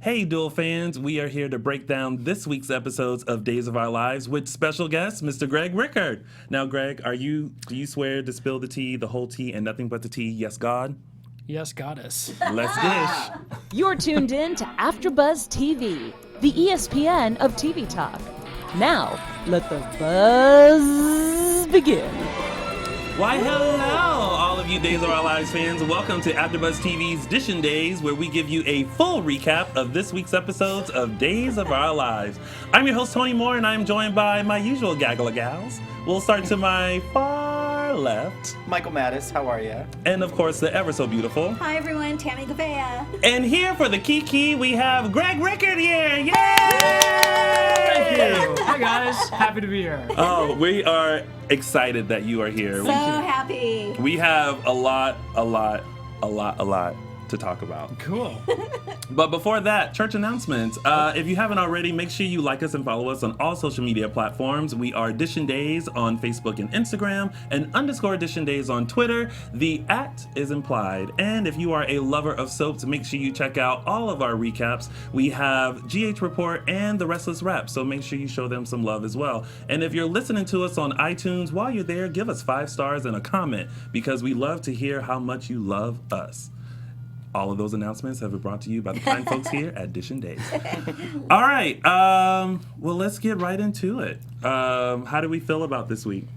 Hey, DOOL fans, we are here to break down this week's episodes of Days of Our Lives with special guest, Mr. Greg Rikaart. Now, Greg, do you swear to spill the tea, the whole tea, and nothing but the tea? Yes, God? Yes, goddess. Let's dish. You're tuned in to AfterBuzz TV, the ESPN of TV talk. Now, let the buzz begin. Why, hello, all of you Days of Our Lives fans. Welcome to AfterBuzz TV's Dishin' Days, where we give you a full recap of this week's episodes of Days of Our Lives. I'm your host, Tony Moore, and I'm joined by my usual gaggle of gals. We'll start to my far left. Michael Mattis, how are you? And, of course, the ever so beautiful. Hi, everyone. Tammy Gavea. And here for the Kiki, we have Greg Rikaart here. Yay! Thank you. Hi, guys. Happy to be here. Oh, we are excited that you are here. So happy. We have a lot to talk about. Cool. But before that, church announcements. If you haven't already, make sure you like us and follow us on all social media platforms. We are Dishin' Days on Facebook and Instagram, and _Dishin' Days on Twitter. The @ is implied. And if you are a lover of soaps, make sure you check out all of our recaps. We have GH Report and The Restless Rep, so make sure you show them some love as well. And if you're listening to us on iTunes, while you're there, give us 5 stars and a comment, because we love to hear how much you love us. All of those announcements have been brought to you by the kind folks here at Dishin' Days. All right. Well, let's get right into it. How do we feel about this week?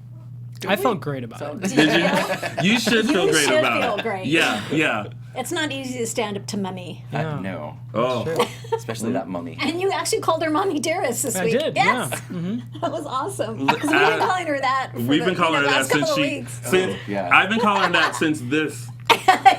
I felt great about it. Did you? You should feel great should about feel it. great. Yeah. It's not easy to stand up to Mummy. Yeah. No. Oh. Sure. Especially that mummy. And you actually called her Mommy Dearest this I week. did, Yes. yeah. Mm-hmm. That was awesome. Because we've been calling her that for We've been calling her that last since couple of she. weeks. Since yeah. I've been calling her that since this.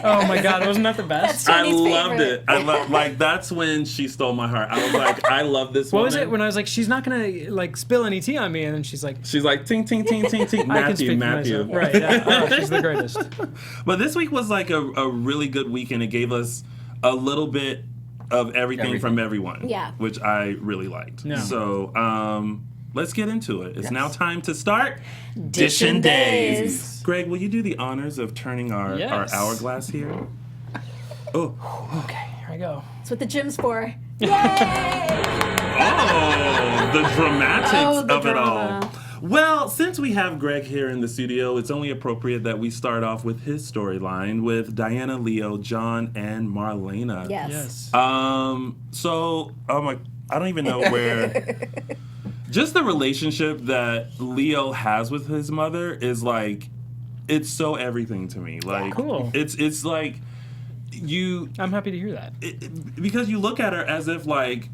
Oh my God, wasn't that the best? I Tony's loved favorite. it. Like that's when she stole my heart. I was like, I love this What woman. was it when I was like, she's not gonna like spill any tea on me, and then she's like, She's like, ting, ting, ting, ting, ting. I can speak Matthew. for myself. Right? Yeah. Oh, she's the greatest. But this week was like a really good week, and it gave us a little bit of everything from everyone. Yeah. Which I really liked. Yeah. So let's get into it. It's Yes. now time to start Dishin' Days. Greg, will you do the honors of turning our Yes. hourglass here? Oh. Okay, here I go. That's what the gym's for. Yay! Oh, the dramatics Oh, the of it all. drama. Well, since we have Greg here in the studio, it's only appropriate that we start off with his storyline with Diana, Leo, John, and Marlena. Yes. Yes. So I'm like, I don't even know where. Just the relationship that Leo has with his mother is like, it's so everything to me. Like, Cool. It's like you. I'm happy to hear that. Because you look at her as if like,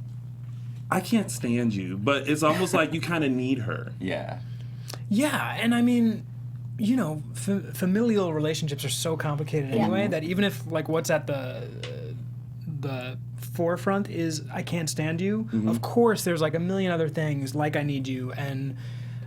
I can't stand you, but it's almost like you kind of need her. Yeah. Yeah, and I mean, you know, familial relationships are so complicated anyway that even if like what's at the forefront is I can't stand you, of course there's like a million other things like I need you and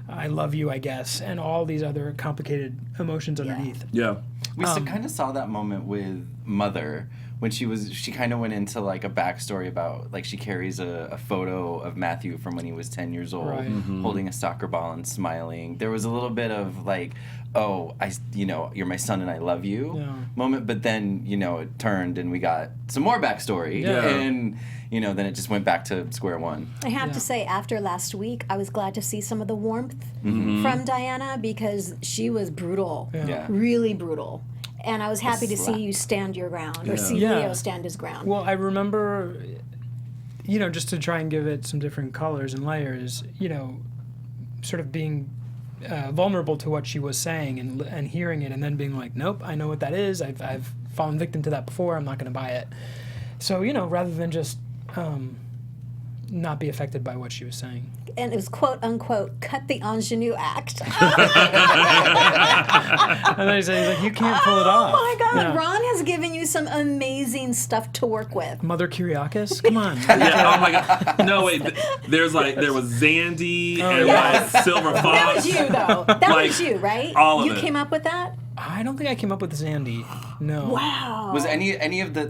I love you, I guess, and all these other complicated emotions underneath. Yeah. We kind of saw that moment with Mother when she kind of went into like a backstory about like she carries a photo of Matthew from when he was 10 years old, Right. holding a soccer ball and smiling. There was a little bit of like, oh, you're my son and I love you moment, but then, it turned and we got some more backstory and, then it just went back to square one. I have to say, after last week, I was glad to see some of the warmth from Diana because she was brutal. Yeah. Really brutal. And I was happy to see you stand your ground or see Yeah. Leo stand his ground. Well, I remember, just to try and give it some different colors and layers, sort of being vulnerable to what she was saying and hearing it and then being like, nope, I know what that is. I've fallen victim to that before. I'm not going to buy it. So, rather than just not be affected by what she was saying. And it was quote unquote, cut the ingenue act. And then he's like, you can't pull it off. Oh my God, Yeah. Ron has given you some amazing stuff to work with. Mother Kyriakis? Come on. Yeah, oh my God. No, wait. There was Zandy and yes. like Silver Fox. That was you, though. That Like, was you, right? all of you it. came up with that? I don't think I came up with Zandy. No. Wow. Was any of the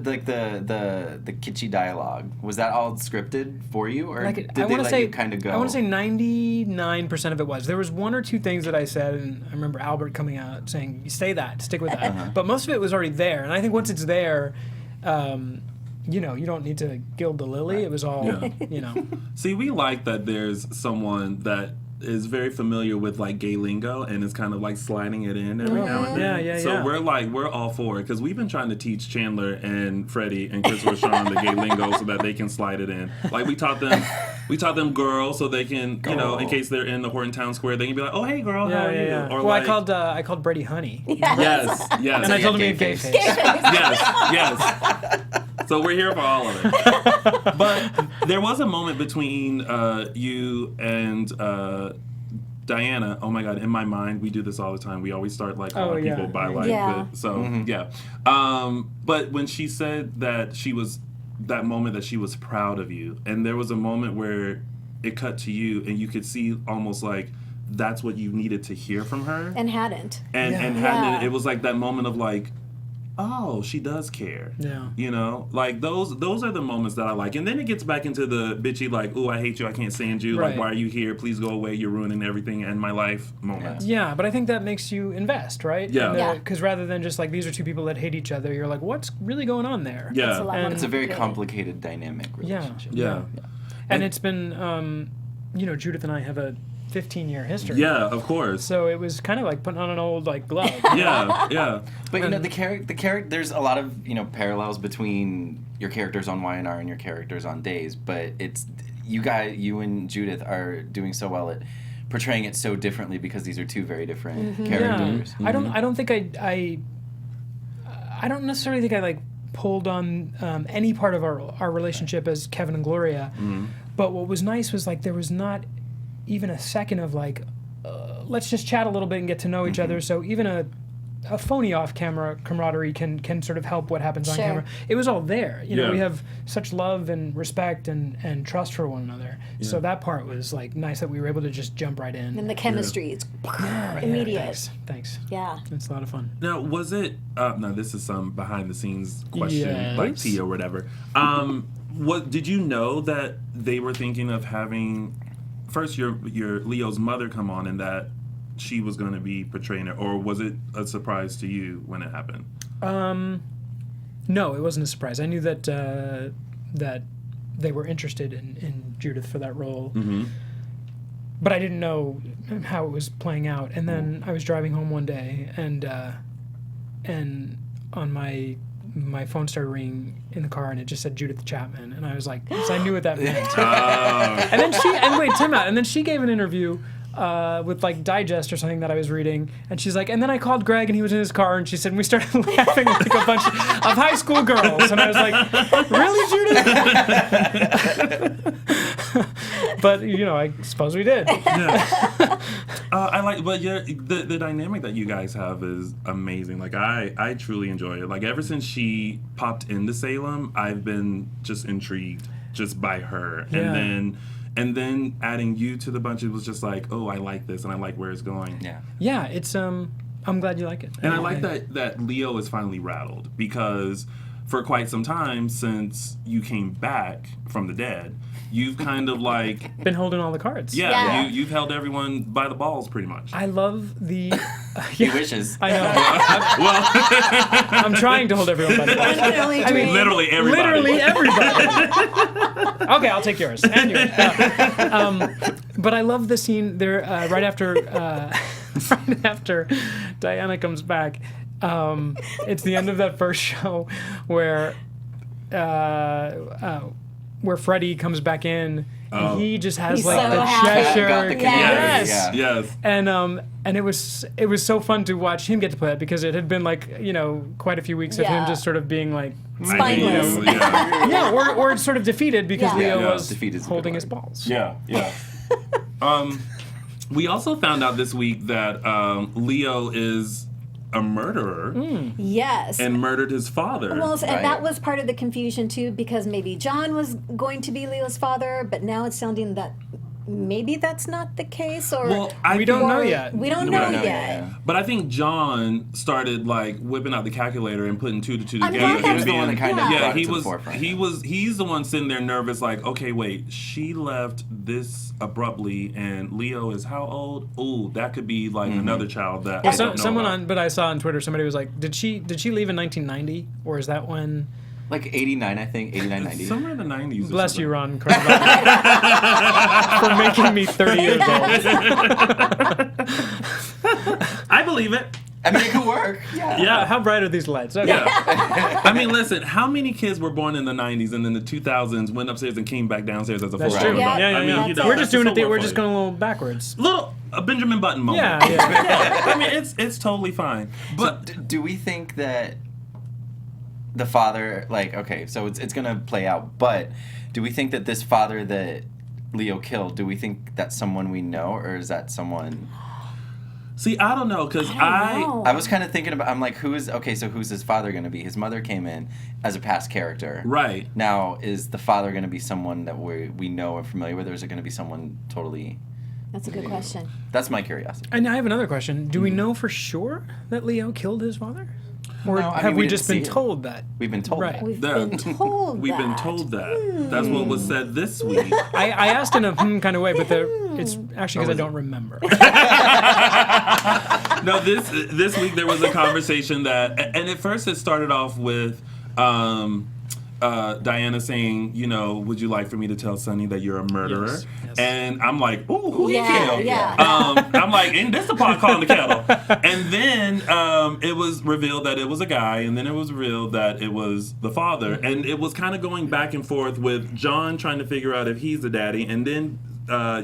kitschy dialogue, was that all scripted for you, or Like, did I they want to let say you kind of go? I want to say 99% of it was. There was one or two things that I said, and I remember Albert coming out saying, "Say that, stick with that." But most of it was already there, and I think once it's there, you know, you don't need to gild the lily. It was all, you know. See, we like that there's someone that is very familiar with like gay lingo and is kind of like sliding it in every now and then. So we're all for it because we've been trying to teach Chandler and Freddie and Christopher Sean the gay lingo so that they can slide it in. Like we taught them girl so they can, you know, in case they're in the Horton Town Square, they can be like, oh hey girl, how are you? Or well, like, I called Brady honey. Yes. And I told him he had gay face. Yes. So we're here for all of it. But there was a moment between you and Diana. Oh my God! In my mind, we do this all the time. We always start like calling people by like. But when she said that that moment that she was proud of you, and there was a moment where it cut to you, and you could see almost like that's what you needed to hear from her, and hadn't. It was like that moment of like, oh, she does care. Yeah. You know, like those are the moments that I like. And then it gets back into the bitchy like, ooh, I hate you, I can't stand you. Right. Like, why are you here? Please go away. You're ruining everything in my life moments. Yeah, but I think that makes you invest, right? Yeah. Because rather than just like these are two people that hate each other, you're like, what's really going on there? Yeah. It's a very complicated dynamic relationship. Yeah. And it's been, you know, Judith and I have a 15-year history. Yeah, of course. So it was kind of like putting on an old like glove. Yeah. But you know, the character. There's a lot of parallels between your characters on Y&R and your characters on Days. But it's you and Judith are doing so well at portraying it so differently because these are two very different characters. Yeah. I don't think I don't necessarily think I like pulled on any part of our relationship as Kevin and Gloria. But what was nice was like there was not even a second of like, let's just chat a little bit and get to know each other. So even a phony off-camera camaraderie can sort of help what happens on camera. It was all there. You know, we have such love and respect and trust for one another. Yeah. So that part was like nice that we were able to just jump right in. And the chemistry, it's immediate. Thanks. Yeah. It's a lot of fun. Now, was it, now this is some behind-the-scenes question, like tea or whatever. What did you know that they were thinking of having... First, your Leo's mother come on and that she was going to be portraying it, or was it a surprise to you when it happened? No, it wasn't a surprise. I knew that that they were interested in Judith for that role, but I didn't know how it was playing out. And then I was driving home one day, and on my phone started ringing in the car, and it just said Judith Chapman, and I was like, so I knew what that meant. And then and then she gave an interview with like Digest or something that I was reading, and she's like, and then I called Greg, and he was in his car, and she said, and we started laughing like a bunch of high school girls, and I was like, really, Judith? But I suppose we did. Yeah. I like, but the dynamic that you guys have is amazing. Like I truly enjoy it. Like ever since she popped into Salem, I've been just intrigued just by her, and then adding you to the bunch, it was just like, oh, I like this, and I like where it's going. Yeah. It's I'm glad you like it. And I like that Leo is finally rattled, because for quite some time since you came back from the dead, you've kind of like been holding all the cards. Yeah. You've held everyone by the balls pretty much. I love the. He wishes. I know. I'm trying to hold everyone by the balls. I mean, literally everybody. Literally everybody. Okay, I'll take yours and yours. But I love the scene there right after Diana comes back. It's the end of that first show where Freddie comes back in, and he just has He's like so the happy. Cheshire. Yes. And it was so fun to watch him get to play it, because it had been like quite a few weeks of him just sort of being like spineless. Or sort of defeated because Leo was holding his balls. Yeah. We also found out this week that Leo is a murderer. Yes. And murdered his father. Well, and that was part of the confusion too, because maybe John was going to be Leo's father, but now it's sounding that maybe that's not the case, or we don't know yet. We don't know yet. But I think John started like whipping out the calculator and putting 2 to 2 together. He was the one that kind of brought it to the forefront. He's the one sitting there nervous, like, okay, wait, she left this abruptly, and Leo is how old? Ooh, that could be like another child that I don't know about. But I saw on Twitter somebody was like, did she leave in 1990, or is that when? Like 89, I think. 89, 90. Somewhere in the 90s. Bless you, Ron Carvalho, for making me 30 years old. I believe it. I mean, it could work. Yeah. How bright are these lights? Okay. Yeah. I mean, listen, how many kids were born in the 90s and then the 2000s went upstairs and came back downstairs as a That's full true. grown adult? Yeah, I mean, we're just doing it. We're just just going a little backwards. a Benjamin Button moment. Yeah. I mean, it's totally fine. But So, do we think that the father, like, okay, so it's going to play out, but do we think that this father that Leo killed, do we think that's someone we know, or is that someone... see, I don't know, because I was kind of thinking about, I'm like, who's his father going to be? His mother came in as a past character. Right. Now, is the father going to be someone that we know or familiar with, or is it going to be someone totally... That's a good question. That's my curiosity. And I have another question. Do we know for sure that Leo killed his father? Or No, I have mean, we we just didn't been see it. told that? We've been told Right. that. We've The- been told we've that. been told that. That's what was said this week. I asked in a kind of way, but it's actually because I don't remember. No, this week there was a conversation that, and at first it started off with Diana saying, you know, would you like for me to tell Sonny that you're a murderer? Yes, yes. And I'm like, ooh, who he Yeah, killed? yeah. I'm like, ain't this the pot calling the kettle? And then it was revealed that it was a guy, and then it was revealed that it was the father, and it was kind of going back and forth with John trying to figure out if he's the daddy, and then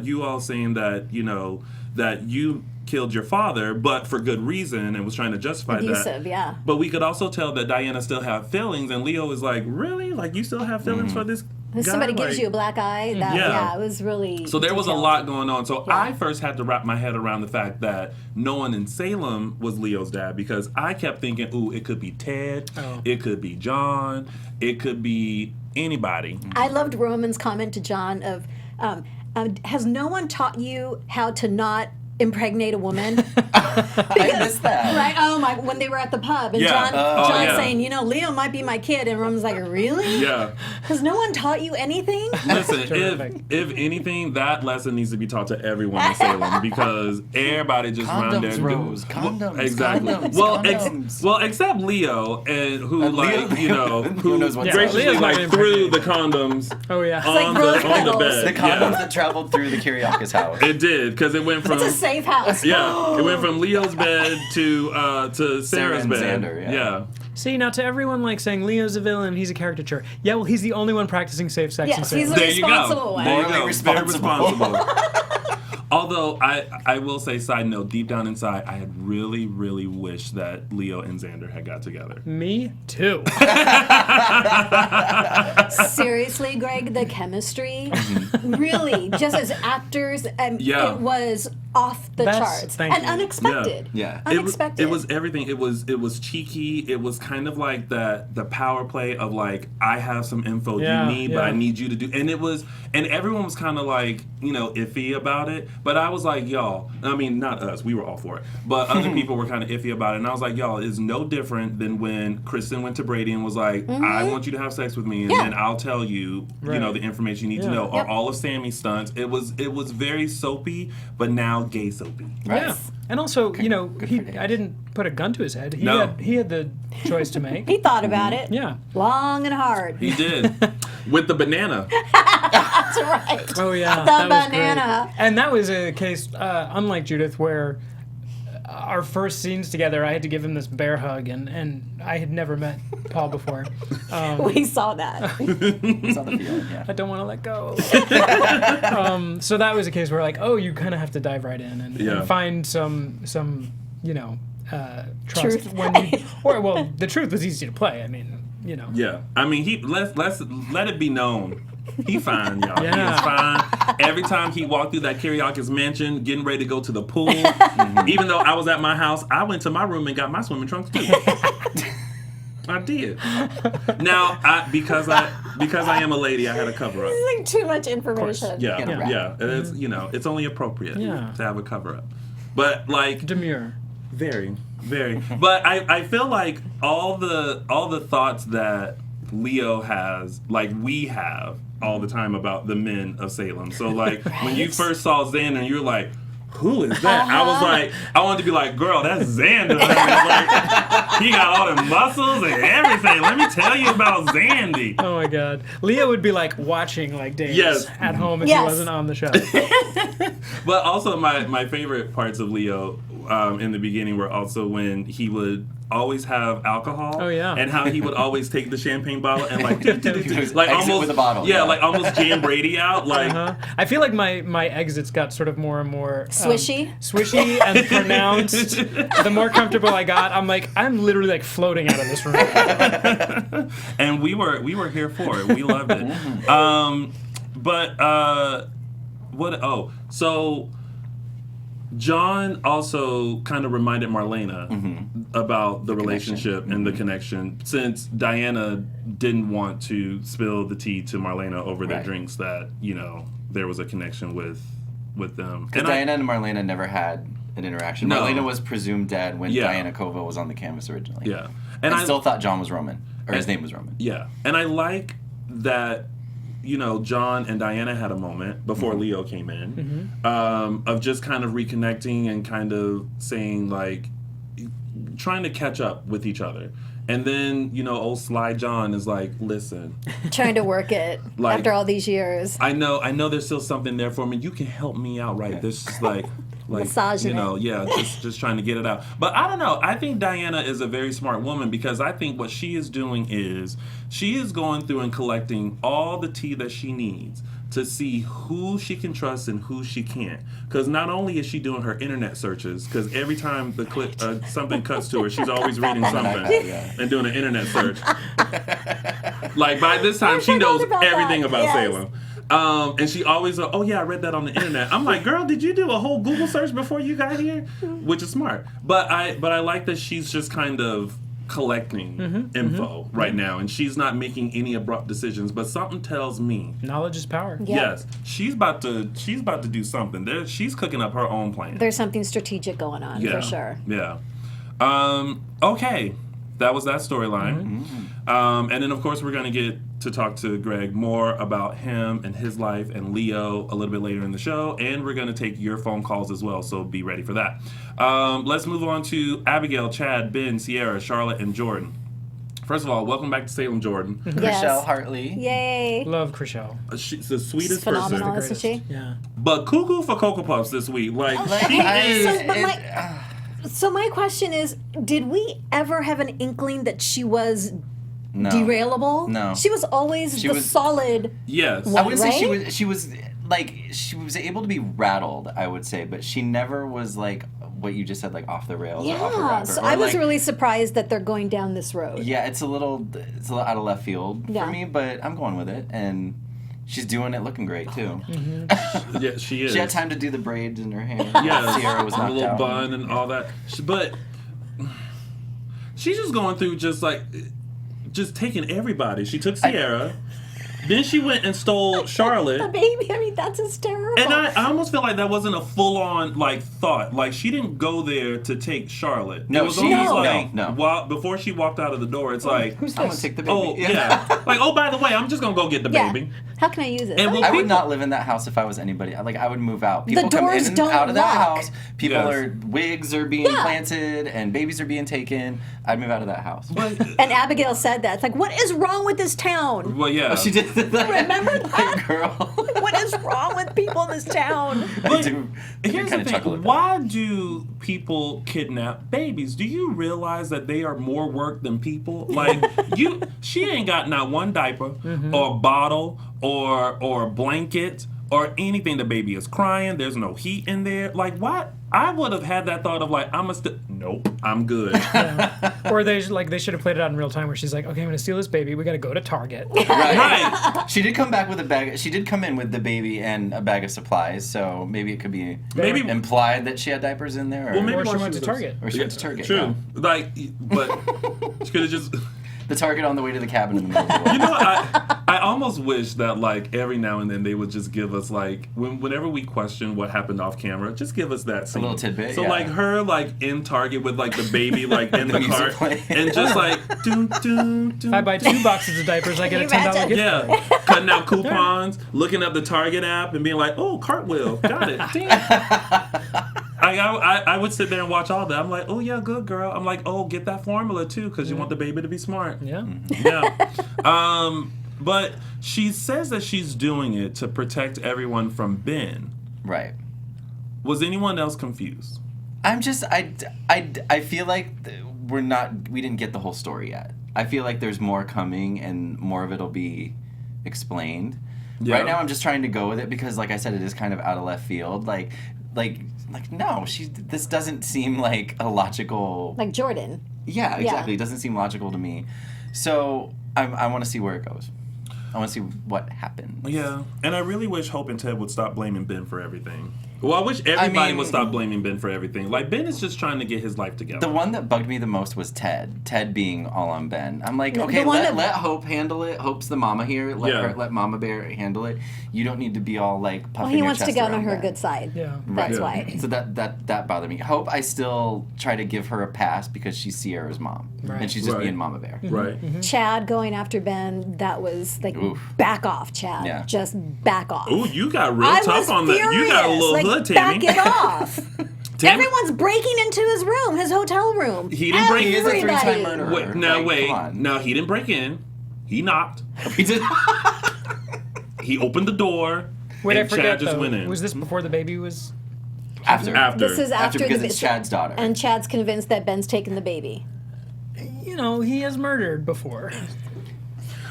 you all saying that, you know, that you killed your father, but for good reason, and was trying to justify Abusive, that. yeah. But we could also tell that Diana still had feelings, and Leo was like, really? Like, you still have feelings for this If guy? somebody gives Like- you a black eye, that, Yeah. it was really So there was a detailed. lot going on. So Yeah. I first had to wrap my head around the fact that no one in Salem was Leo's dad, because I kept thinking, ooh, it could be Ted, Oh. it could be John, it could be anybody. I loved Roman's comment to John of, has no one taught you how to not impregnate a woman? I missed that. Right? Oh my! When they were at the pub, and Yeah. John Yeah. saying, you know, Leo might be my kid, and Roman's like, really? Yeah. Has no one taught you anything? Listen, Terrific. if anything, that lesson needs to be taught to everyone in Salem, because everybody just around there. Condoms, Rose. Condoms. Exactly. Condoms, Well, condoms. Except Leo, and who Leo- like you know Who who knows what's graciously Leo's not like gonna threw impregnate the condoms Oh, yeah. on rose the petals. bed. The condoms Yeah. that traveled through the Kyriakis house. It did, because it went from It's a safe house. yeah, it went from Leo's bed to Sarah's and bed. Xander, yeah. See, now to everyone like saying Leo's a villain, he's a caricature. Yeah, well, he's the only one practicing safe sex in Yes, Salem. he's There you go. responsible one. There you Morally go. responsible. Very responsible. Although I will say, side note, deep down inside, I had really, really wished that Leo and Xander had got together. Me too. Seriously, Greg, the chemistry, really, just as actors, Yeah. it was off the charts thank and you. unexpected. Yeah. Unexpected. It was everything. It was cheeky. It was kind of like the power play of like, I have some info Yeah, you need, but yeah. I need you to do. And everyone was kind of like, you know, iffy about it. But I was like, y'all. I mean, not us. We were all for it. But other people were kind of iffy about it. And I was like, y'all, it's no different than when Kristen went to Brady and was like, I want you to have sex with me, and Yeah. then I'll tell you, you know, the information you need to Yeah. know. Or Yep. all of Sammy's stunts. It was very soapy, but now gay soapy. Yeah. And also, you know, good for him. I didn't put a gun to his head. No. He had the choice to make. He thought about it. Yeah. Long and hard. He did. With the banana. That's right. Oh yeah, The that was great. banana. And that was a case, unlike Judith, where our first scenes together, I had to give him this bear hug, and I had never met Paul before. We saw that. It's on the field, yeah. I don't want to let go. So that was a case where, like, oh, you kind of have to dive right in and, Yeah. and find some you know, trust Truth. when you, well, the truth was easy to play. I mean, you know. Yeah, I mean, let it be known, he fine, y'all. He Yeah. is fine. Every time he walked through that Kyriakis mansion, getting ready to go to the pool, even though I was at my house, I went to my room and got my swimming trunks too. I did. Now, because I am a lady, I had a cover up. It's like too much information. Yeah, Yeah. yeah. And it's, you know, it's only appropriate Yeah. to have a cover up, but like. Demure. Very, very. But I feel like all the thoughts that Leo has, like we have all the time about the men of Salem. So like when you first saw Xander, you're like, who is that? I was like, I wanted to be like, girl, that's Xander. Like, he got all the muscles and everything. Let me tell you about Xandy. Oh my God. Leo would be like watching like Days Yes. at home if he wasn't on the show. But also my favorite parts of Leo in the beginning were also when he would always have alcohol. Oh, yeah. And how he would always take the champagne bottle and like Exit almost with a bottle. Yeah, like almost jam Brady out. Like I feel like my exits got sort of more and more Swishy? swishy and pronounced. The more comfortable I got, I'm literally like floating out of this room. and we were here for it. We loved it. So John also kind of reminded Marlena about the relationship and the connection, since Diana didn't want to spill the tea to Marlena over their drinks, that, you know, there was a connection with them. Because Diana and Marlena never had an interaction. No. Marlena was presumed dead when Diana Kova was on the canvas originally. Yeah. And I still thought John was Roman, or his name was Roman. Yeah. And I like that, you know, John and Diana had a moment before Leo came in of just kind of reconnecting and kind of saying, like, trying to catch up with each other. And then, you know, old Sly John is like, listen. Trying to work it after all these years. I know there's still something there for me. You can help me out, right? This is like massaging you know, just trying to get it out. But I don't know. I think Diana is a very smart woman, because I think what she is doing is she is going through and collecting all the tea that she needs to see who she can trust and who she can't. Because not only is she doing her internet searches, because every time the clip something cuts to her, she's always reading something and doing an internet search. Like by this time, she knows everything about Salem. And she always, oh yeah, I read that on the internet. I'm like, girl, did you do a whole Google search before you got here? Which is smart. But I like that she's just kind of collecting info right now, and she's not making any abrupt decisions. But something tells me Knowledge is power. Yeah. yes, she's about to do something. She's cooking up her own plan. There's something strategic going on for sure. Yeah. Okay. That was that storyline. And then, of course, we're going to get to talk to Greg more about him and his life and Leo a little bit later in the show. And we're going to take your phone calls as well, so be ready for that. Let's move on to Abigail, Chad, Ben, Sierra, Charlotte, and Jordan. First of all, welcome back to Salem, Jordan. Yes. Rochelle Hartley. Yay. Love Chriselle. She's the sweetest Phenomenal, person. isn't she? Yeah. But cuckoo for Cocoa Puffs this week. Like, she is... So my question is, did we ever have an inkling that she was derailable? No. She was always solid. Yes. One, I wouldn't say right? she was able to be rattled, I would say, but she never was like what you just said, like off the rails or off the wrapper. So I was really surprised that they're going down this road. Yeah, it's a little out of left field for me, but I'm going with it, and she's doing it looking great too. Yeah, she is. She had time to do the braids in her hair. Yeah, Sierra was a knocked little out. bun and all that. But she's just going through just taking everybody. She took Sierra. Then she went and stole Charlotte. The baby, I mean, that's hysterical. And I almost feel like that wasn't a full-on, thought. Like, she didn't go there to take Charlotte. No, it was she- almost no. before she walked out of the door, it's like, I'm going to take the baby. oh, yeah. Like, oh, by the way, I'm just going to go get the baby. How can I use it? And I would not live in that house if I was anybody. I would move out. People come doors in and don't out of that lock. house. People wigs are being planted and babies are being taken. I'd move out of that house. And Abigail said that. It's like, what is wrong with this town? Well, yeah. Oh, she did that. Remember that? Girl. What is wrong with people in this town? But I here's kind the of chuckle thing. at that. Why do people kidnap babies? Do you realize that they are more work than people? Like, she ain't got not one diaper or bottle or blanket or anything. The baby is crying. There's no heat in there. Like, what? I would have had that thought of nope, I'm good. Or they should have played it out in real time where she's like, okay, I'm going to steal this baby. We got to go to Target. Right. She did come back with a bag. She did come in with the baby and a bag of supplies. So maybe it could be implied that she had diapers in there. Well, maybe Or she while went to Target. Or she went to Target. True. Yeah. But she could have just... The Target on the way to the cabin in the middle of the You know, I almost wish that every now and then they would just give us whenever we question what happened off camera, just give us that scene. little tidbit. So yeah. her in Target with the baby in the music cart playing. and just doo, doo, doo. If I buy 2 boxes of diapers, I get a $10 gift. Yeah, cutting out coupons, looking up the Target app and being like, oh, cartwheel, got it. Damn. I would sit there and watch all that. I'm like, oh yeah, good girl. I'm like, oh, get that formula too, because you want the baby to be smart. Yeah. Yeah. But she says that she's doing it to protect everyone from Ben. Right. Was anyone else confused? I'm just I feel like we didn't get the whole story yet. I feel like there's more coming and more of it'll be explained. Yeah. Right now I'm just trying to go with it because, like I said, it is kind of out of left field. Like no, this doesn't seem like a logical. Like Jordan. Yeah, exactly. Yeah. It doesn't seem logical to me. So I want to see where it goes. I want to see what happens. Yeah, and I really wish Hope and Ted would stop blaming Ben for everything. Well, I wish everybody would stop blaming Ben for everything. Like, Ben is just trying to get his life together. The one that bugged me the most was Ted. Ted being all on Ben. I'm like, okay, let Hope handle it. Hope's the mama here. Let Mama Bear handle it. You don't need to be all, like, puffing your chest around. He wants to get on her good side. Yeah. That's why. So that bothered me. Hope, I still try to give her a pass because she's Sierra's mom. Right. And she's just being Mama Bear. Mm-hmm. Right. Mm-hmm. Chad going after Ben, that was, like, back off, Chad. Yeah. Just back off. Ooh, you got real tough on that. You got a little hood, Tammy. Back it off. Everyone's breaking into his room, his hotel room. He didn't break in. He is a 3-time murderer. Wait. No, he didn't break in. He knocked. He did. He opened the door. Wait, and I forget, Chad just went in. Was this before the baby was? After. This is after because it's Chad's daughter. And Chad's convinced that Ben's taken the baby. You know, he has murdered before.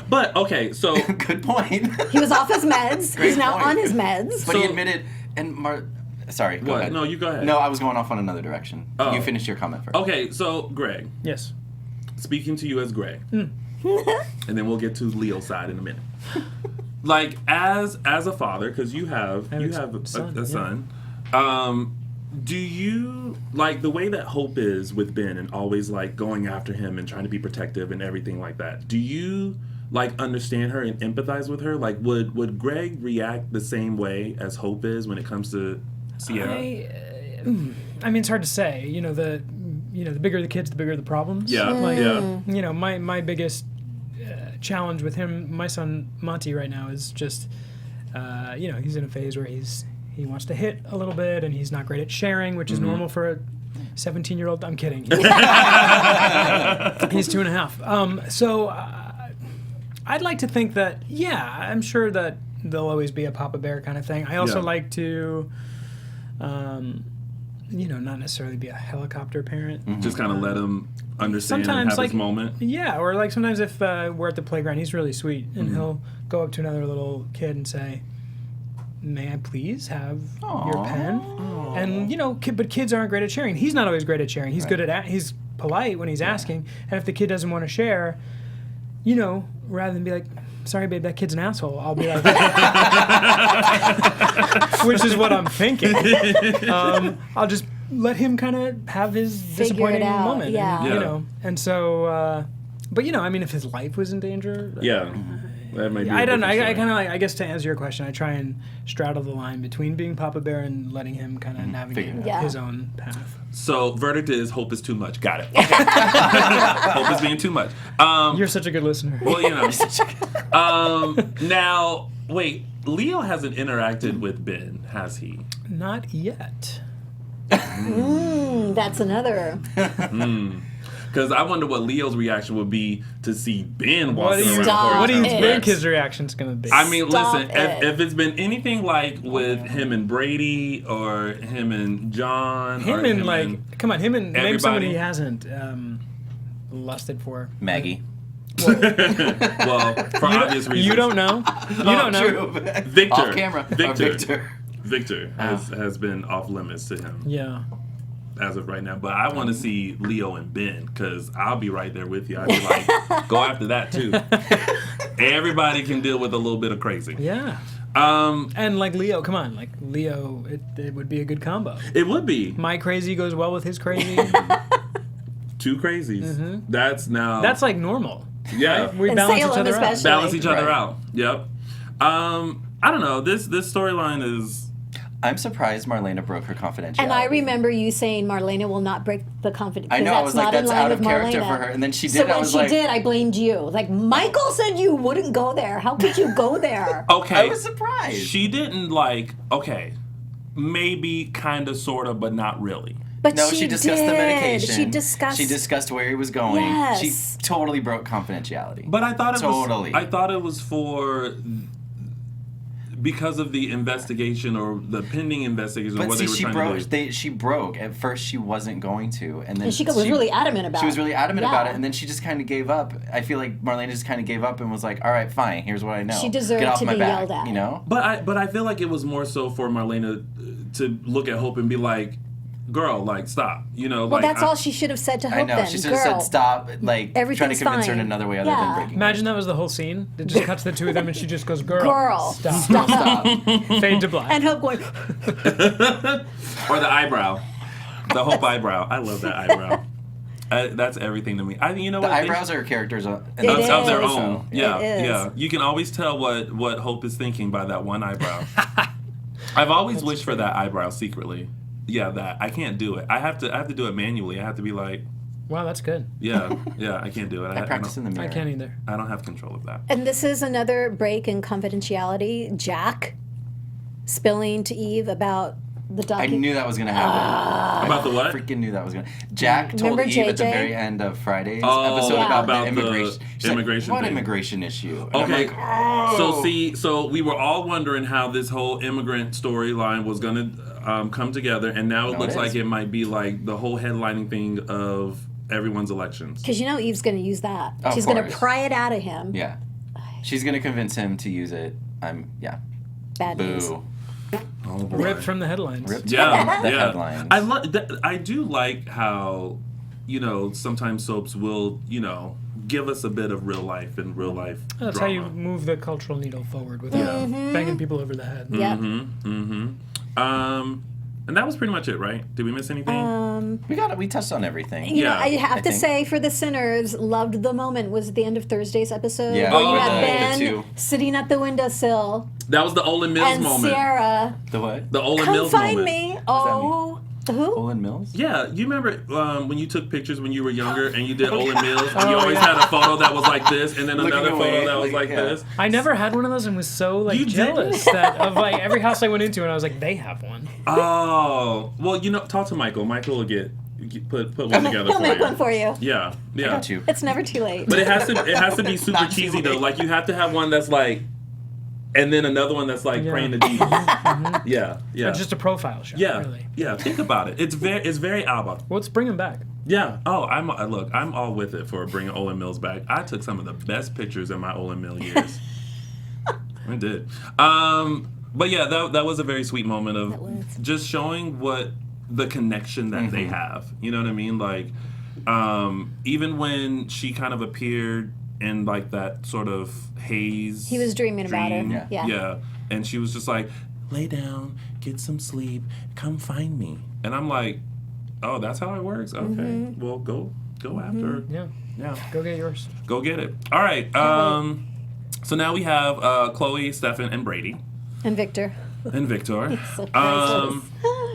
But, okay, so... Good point. He was off his meds. He's now on his meds. But he admitted... Sorry, go ahead. No, you go ahead. No, I was going off on another direction. Oh. You finish your comment first. Okay, so, Greg. Yes. Speaking to you as Greg. And then we'll get to Leo's side in a minute. Like, as a father, because you have a son. Do you, like, the way that Hope is with Ben and always, like, going after him and trying to be protective and everything like that, do you, like, understand her and empathize with her? Like, would Greg react the same way as Hope is when it comes to Sierra? I mean, it's hard to say. You know, the bigger the kids, the bigger the problems. Yeah, You know, my biggest challenge with him, my son Monty right now, is just, you know, he's in a phase where he wants to hit a little bit, and he's not great at sharing, which is normal for a 17-year-old. I'm kidding. He's 2.5. So I'd like to think that, I'm sure that there'll always be a Papa Bear kind of thing. I also like to, you know, not necessarily be a helicopter parent. Mm-hmm. Just kind of let him understand and have his moment. Yeah, or like sometimes if we're at the playground, he's really sweet, and he'll go up to another little kid and say, "May I please have your pen?" Aww. And you know, but kids aren't great at sharing. He's not always great at sharing. He's good at he's polite when he's asking, and if the kid doesn't want to share, you know, rather than be like, "Sorry, babe, that kid's an asshole," I'll be like, which is what I'm thinking. I'll just let him kind of have his disappointing moment. Yeah. You know, and so, but you know, I mean, if his life was in danger, that might be I don't know. I kind of like. I guess to answer your question, I try and straddle the line between being Papa Bear and letting him kind of navigate his own path. So verdict is Hope is too much. Got it. Okay. Hope is being too much. You're such a good listener. Well, you know. Now, wait. Leo hasn't interacted with Ben, has he? Not yet. That's another. Because I wonder what Leo's reaction would be to see Ben walking around. Stop what do you think his reaction's going to be? I mean, listen, if it's been anything like with him and Brady or him and John. Him and name somebody he hasn't lusted for. Maggie. Well, for obvious reasons. You don't know. You don't know. True. Victor. Off camera. Victor has been off limits to him. Yeah. As of right now, but I want to see Leo and Ben because I'll be right there with you. I'd be like, go after that too. Everybody can deal with a little bit of crazy. Yeah. And like Leo, come on, like Leo, it would be a good combo. It would be. My crazy goes well with his crazy. Two crazies. Mm-hmm. That's like normal. Yeah. Right? We balance each other out. Balance each other out. Yep. I don't know. This storyline is. I'm surprised Marlena broke her confidentiality. And I remember you saying Marlena will not break the confidentiality. I know, I was like, that's out of character for her. And then she did, so when she did, I blamed you. Like, Michael said you wouldn't go there. How could you go there? Okay. I was surprised. She didn't maybe, kind of, sort of, but not really. But No, she discussed the medication. She discussed where he was going. Yes. She totally broke confidentiality. But I thought it Totally. was. I thought it was because of the investigation or the pending investigation. But what see, they were she trying broke. to do. She broke. At first, she wasn't going to, and then And she was really adamant about it. She was really adamant Yeah. about it, and then she just kind of gave up. I feel like Marlena just kind of gave up and was like, "All right, fine. Here's what I know. She deserved Get off to my be back," yelled at. You know. But I feel like it was more so for Marlena to look at Hope and be like, "Girl, like, stop." You know, Well, like that's all she should have said to Hope I know. then. She should have said Girl, stop. Like trying to everything's convince her in fine. another way other Yeah. than breaking. Imagine that was the whole scene. It just cuts the two of them, and she just goes, "Girl, Girl, stop." Stop. Fade to black. And Hope going, or the eyebrow, the Hope eyebrow. I love that eyebrow. That's everything to me. You know The what? eyebrows are characters Of their is. own. Yeah, It is. yeah. You can always tell what Hope is thinking by that one eyebrow. I've always wished for that eyebrow secretly. Yeah, that I can't do it. I have to do it manually. I have to be like, Wow, that's good. yeah, I can't do it. I practice in the mirror. I can't either. I don't have control of that. and this is another break in confidentiality. Jack spilling to Eve about the I document. knew that was gonna happen. About the what? I freaking knew that was gonna. Jack told Remember Eve at the JJ? very end of Friday's Oh, episode yeah. about the the immigration. She's like, immigration what thing. immigration issue? And I'm Okay, like, oh. so we were all wondering how this whole immigrant storyline was gonna come together, and now it No, looks it like is. it might be like the whole headlining thing of everyone's elections. Because you know Eve's going to use that. Of She's going to course. pry it out of him. Yeah, she's gonna convince him to use it. Bad news. Boo. Oh boy. Ripped from the headlines. Ripped Yeah, from the yeah. headlines. I do like how, sometimes soaps will, give us a bit of real life and real life That's drama. how you move the cultural needle forward without banging people over the head. Yep. And that was pretty much it, right? Did we miss anything? We touched on everything. You know, Yeah, I have I to think. say, for the sinners, loved the moment was at the end of Thursday's episode Yeah. where Oh, you the had Ben two. sitting at the windowsill That was the Olin Mills and moment. Sarah, The what? The Olin come Mills find moment. me. Oh, who? Olin Mills? Yeah, you remember when you took pictures when you were younger and you did Olin Mills and you always had a photo that was like this and then Looking another photo away, that was like, like yeah. this. I never had one of those and was so You jealous that of every house I went into and I was like, they have one. Oh, well, talk to Michael. Michael will put one together He'll for make you. one for you. Yeah, yeah. I got you. It's never too late. But it has to be super Not too cheesy though. late. Like you have to have one that's like, and then another one that's like Yeah. praying to Jesus. Yeah, yeah. Just a profile shot, yeah, really. yeah. Think about it. It's very Alba. Well, let's bring him back. Yeah. Oh, I'm all with it for bringing Olin Mills back. I took some of the best pictures in my Olin Mill years. I did. But yeah, that was a very sweet moment That was. of just showing what the connection that they have. You know what I mean? Like, even when she kind of appeared in like that sort of haze. He was dreaming about her. dream, Yeah. Yeah. And she was just like, lay down, get some sleep, come find me. And I'm like, oh, that's how it works? Okay. Well, go after her. Yeah. Yeah. Go get yours. Go get it. All right. So now we have Chloe, Stefan, and Brady. And Victor. And Victor. So priceless.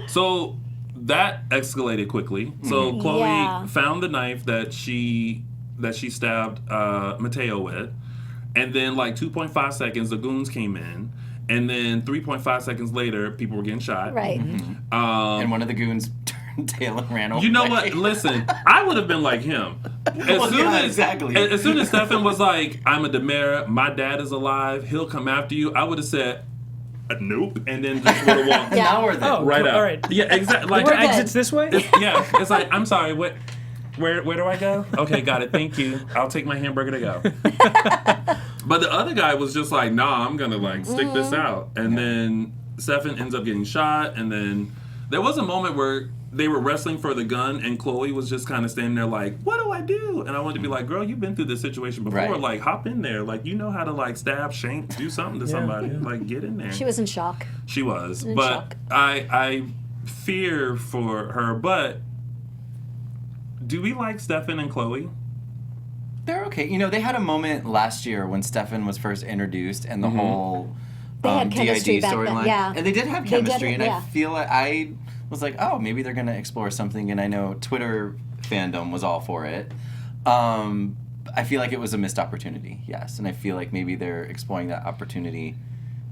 So that escalated quickly. So Chloe Yeah. found the knife that she stabbed Mateo with, and then like 2.5 seconds, the goons came in, and then 3.5 seconds later, people were getting shot. Right. And one of the goons turned tail and ran away. You know what? Listen, I would have been like him. Exactly. As soon as Stefan was like, "I'm a DiMeras, my dad is alive, he'll come after you," I would have said, "Nope," and then just would have walked Yeah. Now we're there. Oh, right cool. out. All right. Yeah, exactly. Like, Are We're good. exits this way? it's like, I'm sorry, what? Where do I go? Okay, got it. Thank you. I'll take my hamburger to go. But the other guy was just like, nah, I'm gonna like stick this out. And then Stefan ends up getting shot. And then there was a moment where they were wrestling for the gun, and Chloe was just kind of standing there like, what do I do? And I wanted to be like, girl, you've been through this situation before. Right. Like, hop in there. Like, you know how to like stab, shank, do something to somebody. Like, get in there. She was in shock. She was. In But shock. I fear for her. But do we like Stefan and Chloe? They're okay. You know, they had a moment last year when Stefan was first introduced and the whole They had chemistry DID back then, storyline. yeah. And they did have They did, chemistry, and yeah. I feel like I was like, oh, maybe they're going to explore something, and I know Twitter fandom was all for it. I feel like it was a missed opportunity, yes, and I feel like maybe they're exploring that opportunity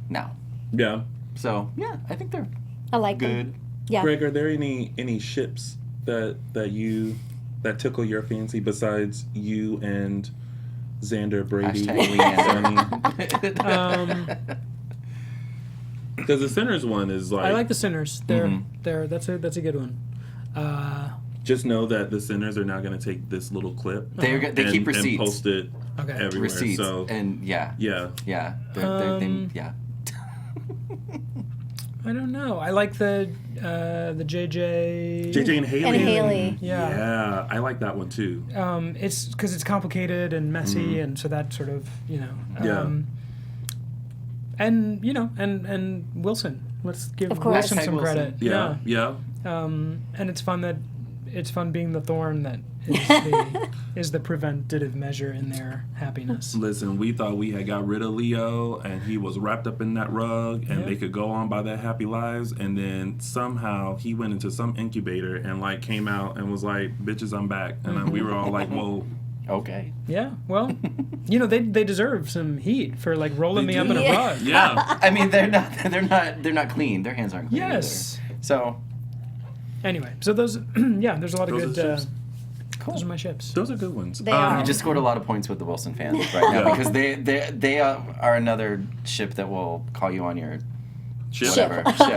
now. Yeah. So, yeah, I think they're I like good. them. Yeah. Greg, are there any ships that tickle your fancy besides you and Xander, Brady, Sonny? Because the Sinners one is like... I like the Sinners. That's a good one. Just know that the Sinners are now going to take this little clip. They keep receipts. And post it everywhere. Receipts. So, and yeah. Yeah. Yeah. I don't know. I like the JJ and Haley. And Haley. Yeah. I like that one too. It's because it's complicated and messy, and so that sort of, and and Wilson. Let's give Wilson some credit. Yeah. And it's fun being the thorn that is the preventative measure in their happiness. Listen, we thought we had got rid of Leo and he was wrapped up in that rug and they could go on by their happy lives, and then somehow he went into some incubator and like came out and was like, bitches, I'm back. And we were all like, whoa. Okay. Yeah, well, they deserve some heat for like rolling me up in a rug. Yeah. I mean, they're not clean. Their hands aren't clean. Yes. Either. So. Anyway, so those, there's a lot of Those good. are ships. Cool. Those are my ships. Those are good ones. They are. You just scored a lot of points with the Wilson fans right now because they are another ship that will call you on your whatever ship.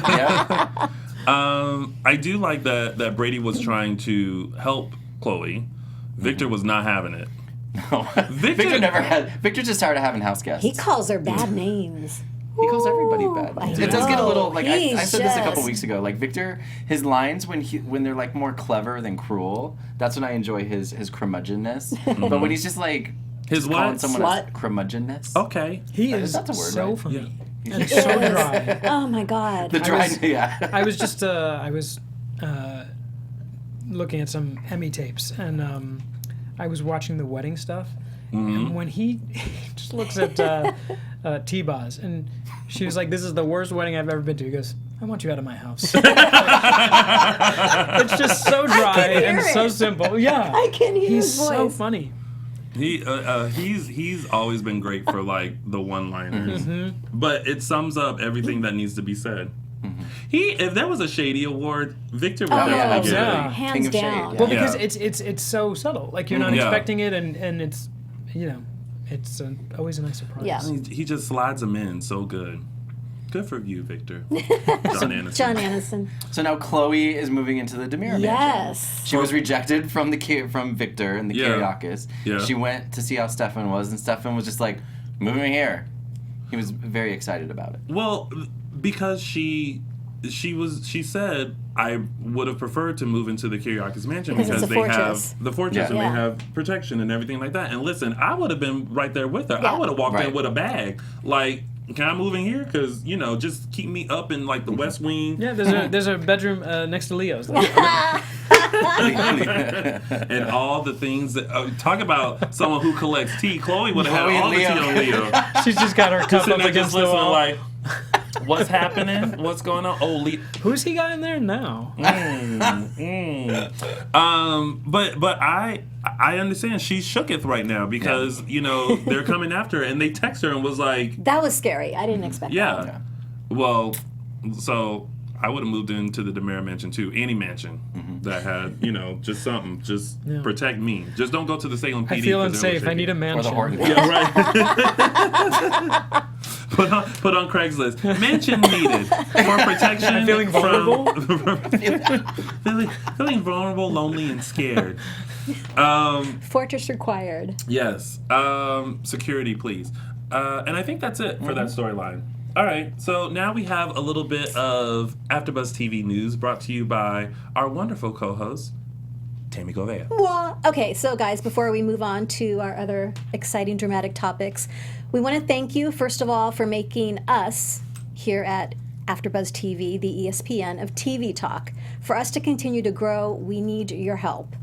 Yeah. I do like that Brady was trying to help Chloe. Victor was not having it. No. Victor's just tired of having house guests. He calls her bad names. He calls everybody bad. I It does get a little know. like I He's said this a couple just- weeks ago. Like Victor, his lines when they're like more clever than cruel. That's when I enjoy his curmudgeonness. But when he's just like His calling what? someone Slut. a curmudgeonness. Okay. That's a word, so right? funny Yeah. and so dry. Oh my God. The dry, yeah. I was just looking at some Emmy tapes, and I was watching the wedding stuff, and when he just looks at T-Boz, and she was like, "This is the worst wedding I've ever been to." He goes, "I want you out of my house." It's just so dry and so simple. Yeah, I can hear he's his voice. so funny. He's always been great for like the one-liners, but it sums up everything that needs to be said. If there was a Shady Award, Victor would definitely get yeah. it. Hands King of Shade, down. yeah. Well, because it's so subtle. Like you're not expecting it, and it's it's always a nice surprise. Yeah. He just slides them in so good. Good for you, Victor. John Anderson. So now Chloe is moving into the DiMeras mansion. Yes. She was rejected from Victor and the Kyriakis. Yeah. She went to see how Stefan was, and Stefan was just like, moving here. He was very excited about it. Well, because she said I would have preferred to move into the Kyriakis mansion Because because it's a they fortress. have the fortress and Yeah. they have protection and everything like that. And listen, I would have been right there with her. Yeah. I would have walked Right. in with a bag. Like, can I move in here? Because, just keep me up in like the West Wing. Yeah, there's a bedroom next to Leo's. And all the things that talk about someone who collects tea. Chloe would have Chloe had all and the tea on Leo. She's just got her cup Sitting up there against just the listening wall. like, what's happening? What's going on? Oh, Who's he got in there now? But I understand she's shooketh right now because they're coming after her and they text her and was like, That was scary. I didn't expect that. yeah. Well, so I would have moved into the DiMeras mansion too, any mansion that had just something, just protect me. Just don't go to the Salem PD. I feel 'cause they're unsafe. I need a Or the mansion. Hortons. Yeah, right. Put on Craigslist. Mansion needed for protection. I'm feeling vulnerable. feeling vulnerable, lonely, and scared. Fortress required. Yes. Security, please. And I think that's it for that storyline. All right. So now we have a little bit of AfterBuzz TV news brought to you by our wonderful co-host, Tammy Govea. Well, okay, so guys, before we move on to our other exciting dramatic topics, we want to thank you, first of all, for making us here at AfterBuzz TV the ESPN of TV talk. For us to continue to grow, we need your help.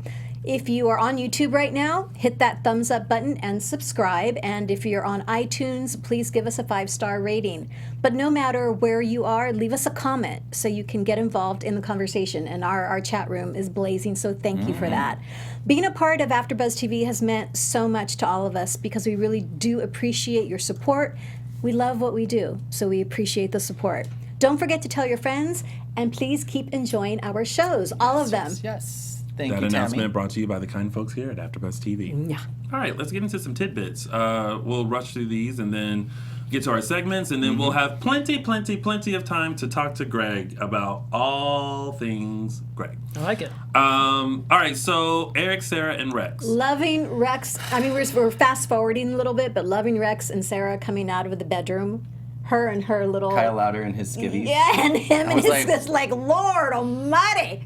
If you are on YouTube right now, hit that thumbs up button and subscribe. And if you're on iTunes, please give us a 5-star rating. But no matter where you are, leave us a comment so you can get involved in the conversation. And our chat room is blazing, so thank you for that. Being a part of AfterBuzz TV has meant so much to all of us because we really do appreciate your support. We love what we do, so we appreciate the support. Don't forget to tell your friends, and please keep enjoying our shows, all of them. Yes. Thank That you, announcement Tammy. brought to you by the kind folks here at AfterBuzz TV. Yeah. All right, let's get into some tidbits. We'll rush through these and then get to our segments, and then we'll have plenty of time to talk to Greg about all things Greg. I like it. All right, so Eric, Sarah, and Rex. Loving Rex. I mean, we're fast forwarding a little bit, but loving Rex and Sarah coming out of the bedroom. Her and her little. Kyle Louder and his skivvies. Yeah, and him and was his like- this like, Lord Almighty.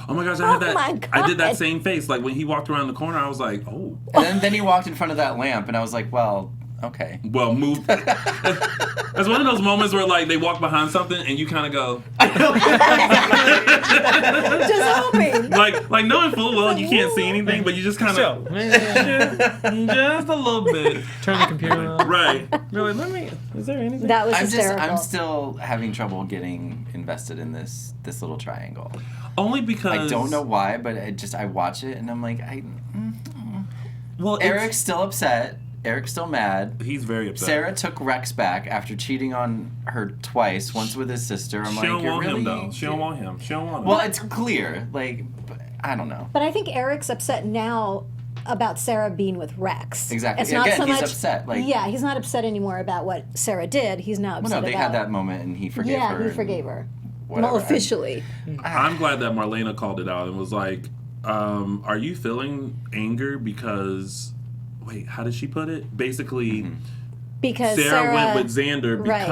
Oh my gosh, I had that. Oh my God. I did that same face. Like when he walked around the corner, I was like, oh. And then he walked in front of that lamp, and I was like, well, okay. Well, move. It's one of those moments where like they walk behind something and you kind of go. Just hoping. like knowing full well you can't see anything, but you just kind of just a little bit. Turn the computer on. Right. Really, is there anything? That was I'm hysterical. still having trouble getting invested in this little triangle. Only because I don't know why, but I watch it and I'm like, Well, Eric's still upset. Eric's still mad. He's very upset. Sarah took Rex back after cheating on her twice, once with his sister. I'm She like, don't you're want really... him though. She don't want him. She don't want him. Well, it's clear. Like, I don't know. But I think Eric's upset now about Sarah being with Rex. Exactly. It's not Again, so he's much, upset, like- yeah, he's not upset anymore about what Sarah did. He's now upset Well, no, they about. had that moment and he forgave her. Yeah, he and forgave her. whatever. Well, officially. I'm glad that Marlena called it out and was like, "Are you feeling anger because?" Wait, how did she put it? Basically. Because Sarah went with Xander Right.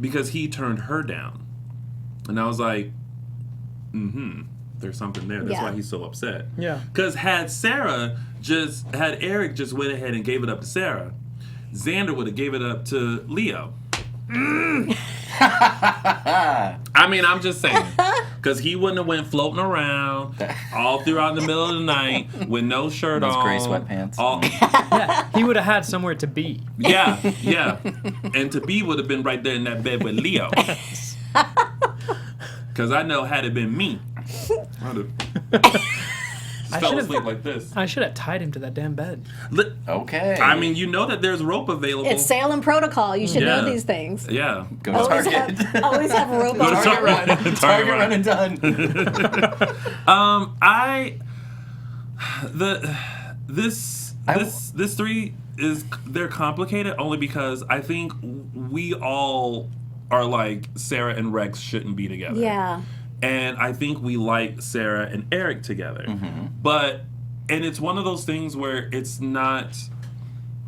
because he turned her down. And I was like, there's something there. That's Yeah. why he's so upset. Yeah. Because had Eric just went ahead and gave it up to Sarah, Xander would have gave it up to Leo. I mean, I'm just saying. Because he wouldn't have went floating around all throughout the middle of the night with no shirt Those on. gray sweatpants. Yeah, he would have had somewhere to be. Yeah. And to be would have been right there in that bed with Leo. Because I know had it been me, I would have fell should've- asleep like this. I should have tied him to that damn bed. Okay. I mean, you know that there's rope available. It's Salem protocol. You should know Yeah. these things. Yeah. Go to Always Target. always have a rope Go to on. Target run. Target Target run. run and done. This three they're complicated only because I think we all are like Sarah and Rex shouldn't be together. Yeah. And I think we like Sarah and Eric together. And it's one of those things where it's not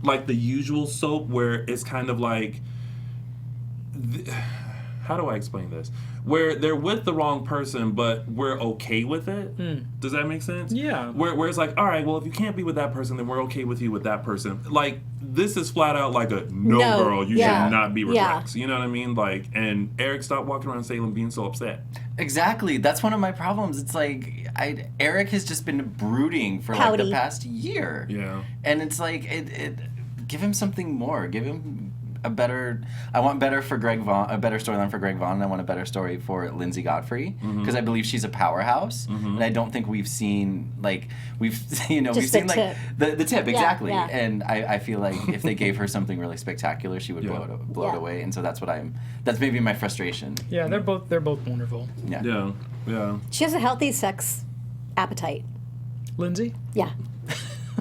like the usual soap where it's kind of like, how do I explain this? Where they're with the wrong person, but we're okay with it. Does that make sense? Yeah. Where it's like, all right, well, if you can't be with that person, then we're okay with you with that person. Like, this is flat out like a no girl, you yeah, should not be with yeah. Rex. You know what I mean? Like, and Eric stopped walking around Salem being so upset. Exactly. That's one of my problems. It's like Eric has just been brooding for like Pouty. the past year. Yeah. And it's like give him something more. Give him a better. I want better for Greg Vaughn. A better storyline for Greg Vaughn. And I want a better story for Lindsay Godfrey because I believe she's a powerhouse. And I don't think we've seen we've seen the like tip. the tip exactly. yeah. And I feel like if they gave her something really spectacular, she would blow it Yeah. away. And so that's that's maybe my frustration. Yeah, they're both wonderful. Yeah. Yeah. Yeah. She has a healthy sex appetite. Lindsay? Yeah.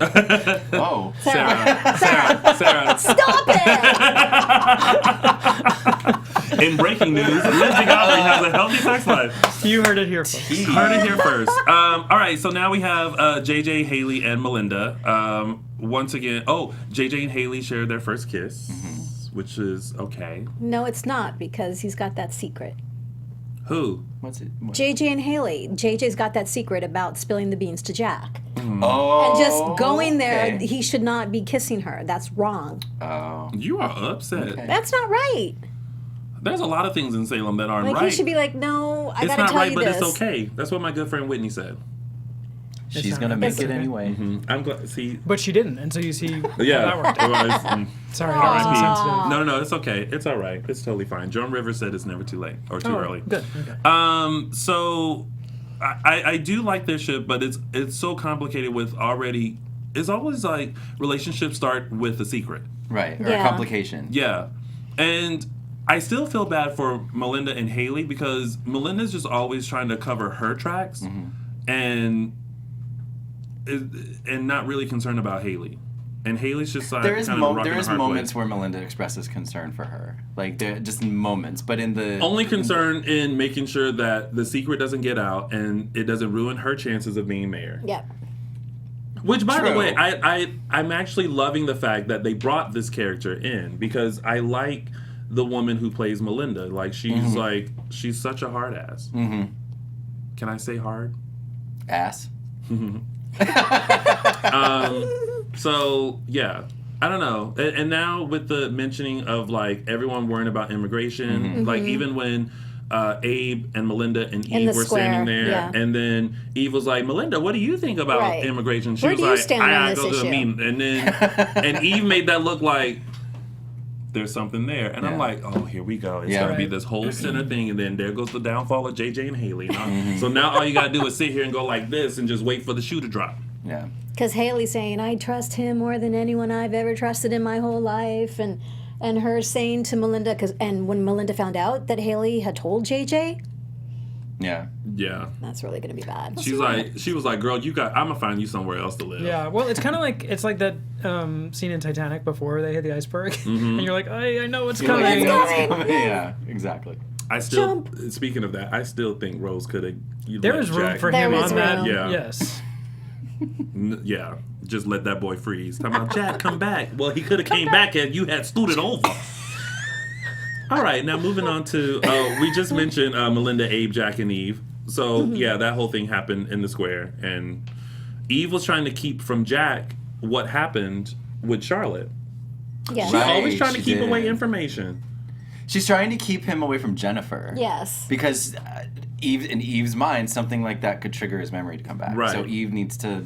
Oh. Sarah. Stop it! In breaking news, Lindsay Godfrey has a healthy sex life. You heard it here first. Heard it here first. All right, so now we have JJ, Haley, and Melinda. Once again, JJ and Haley shared their first kiss, which is okay. No, it's not because he's got that secret. Who? What's it? JJ and Haley. JJ's got that secret about spilling the beans to Jack. Oh. And just going there, okay. he should not be kissing her. That's wrong. Oh. You are upset. Okay. That's not right. There's a lot of things in Salem that aren't Like right. he should be like, no, I it's gotta not tell right, you but this. it's okay. That's what my good friend Whitney said. She's not gonna right. make It's it okay. anyway. I'm glad. See, But she didn't, and so you see how yeah. that worked it out. was, Sorry, that was insensitive. no, it's okay. It's all right. It's totally fine. Joan Rivers said it's never too late or too early. Good. Okay. So I do like this shit, but it's so complicated with already. It's always like relationships start with a secret. Right. Or Yeah. a complication. Yeah, and I still feel bad for Melinda and Haley because Melinda's just always trying to cover her tracks and not really concerned about Haley. And Haley's just like there is moments place. where Melinda expresses concern for her, like just moments. But in the only concern in making sure that the secret doesn't get out and it doesn't ruin her chances of being mayor. Yep. Which, by the True. way, I'm actually loving the fact that they brought this character in because I like the woman who plays Melinda. Like she's such a hard ass. Mm-hmm. Can I say hard? ass. So yeah, I don't know. And now with the mentioning of like everyone worrying about immigration, like even when Abe and Melinda and Eve were standing there, and then Eve was like, "Melinda, what do you think about immigration?" She was like, "I gotta go to a meeting," and then and Eve made that look like there's something there, and I'm like, "Oh, here we go. It's gonna be this whole center thing, and then there goes the downfall of JJ and Haley." So now all you gotta do is sit here and go like this, and just wait for the shoe to drop. Yeah. Because Haley's saying, I trust him more than anyone I've ever trusted in my whole life. And her saying to Melinda, and when Melinda found out that Haley had told JJ, Yeah. that's really going to be bad. She was like, girl, I'm going to find you somewhere else to live. Yeah, well, it's kind of like that scene in Titanic before they hit the iceberg. And you're like, I know what's coming. Yeah, exactly. Speaking of that, I still think Rose could have. There was room for him on that. Yeah. Yes. Yeah, just let that boy freeze. Talking about Jack, come back. Well, he could have came back and you had scooted over. All right, now moving on to we just mentioned Melinda, Abe, Jack, and Eve. So yeah, that whole thing happened in the square, and Eve was trying to keep from Jack what happened with Charlotte. Yeah. She's always trying to keep away information. She's trying to keep him away from Jennifer. Yes. Because in Eve's mind, something like that could trigger his memory to come back. Right. So Eve needs to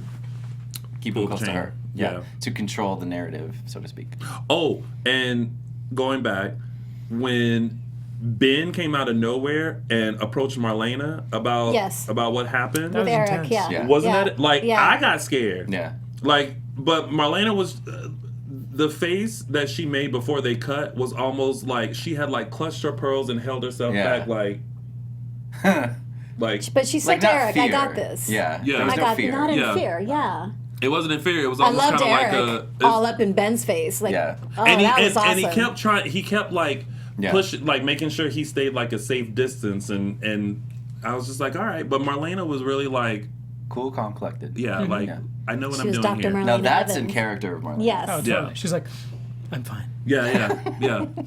keep him close to her. Yeah. To control the narrative, so to speak. Oh, and going back, when Ben came out of nowhere and approached Marlena about what happened. With Eric, Wasn't that like I got scared. Yeah. Like, but Marlena was the face that she made before they cut was almost like she had like clutched her pearls and held herself back like But she said to Eric, fear. I got this. Yeah. Yeah. There was I no got fear. not in fear, It wasn't in fear. It was I almost loved kind of Eric like all up in Ben's face. Like, Yeah. oh, and that was awesome. And he kept trying. He kept like pushing, like making sure he stayed like a safe distance. And I was just like, all right. But Marlena was really like Cool, calm, collected. like I know what She I'm was doing Dr. here. Marlena Now that's in Evans. character of Marlena. Yes. Oh, totally. She's like, I'm fine. Yeah.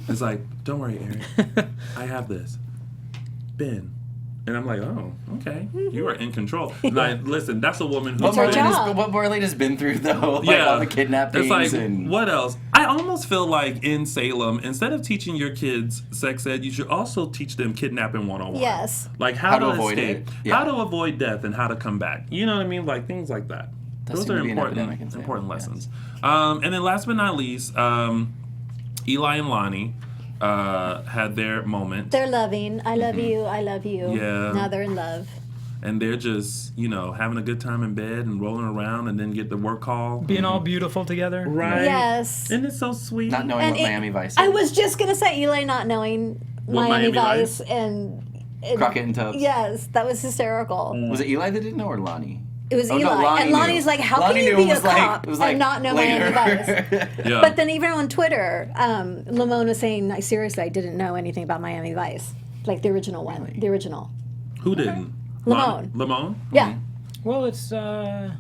It's like, don't worry, Eric. I have this. Ben. And I'm like, oh, okay. You are in control. Like, listen, that's a woman who's her job. What Marlena's been through, though. Like, all the kidnappings it's like, and... what else? I almost feel like in Salem, instead of teaching your kids sex ed, you should also teach them kidnapping 101. Yes. Like how to avoid escape, it. Yeah. how to avoid death, and how to come back. You know what I mean? Like things like that. Those are important lessons. And then last but not least, Eli and Loni had their moment. They're loving. I love you. I love you. Yeah. Now they're in love. And they're just, having a good time in bed and rolling around and then get the work call. Being all beautiful together. Right. Yes. Isn't it so sweet? Not knowing what Miami Vice is. I was just going to say Eli not knowing Miami Vice and Crockett and Tubbs. Yes, that was hysterical. Was it Eli that didn't know or Lonnie? It was Eli. No, Lonnie and Lonnie's knew. like, how Lonnie can you knew be a cop and not know later. Miami Vice? Yeah. But then even on Twitter, Lamone was saying, seriously, I didn't know anything about Miami Vice. Like the original one. Really? The original. Who didn't? Lamone. Lamone? Yeah. Well, it's, how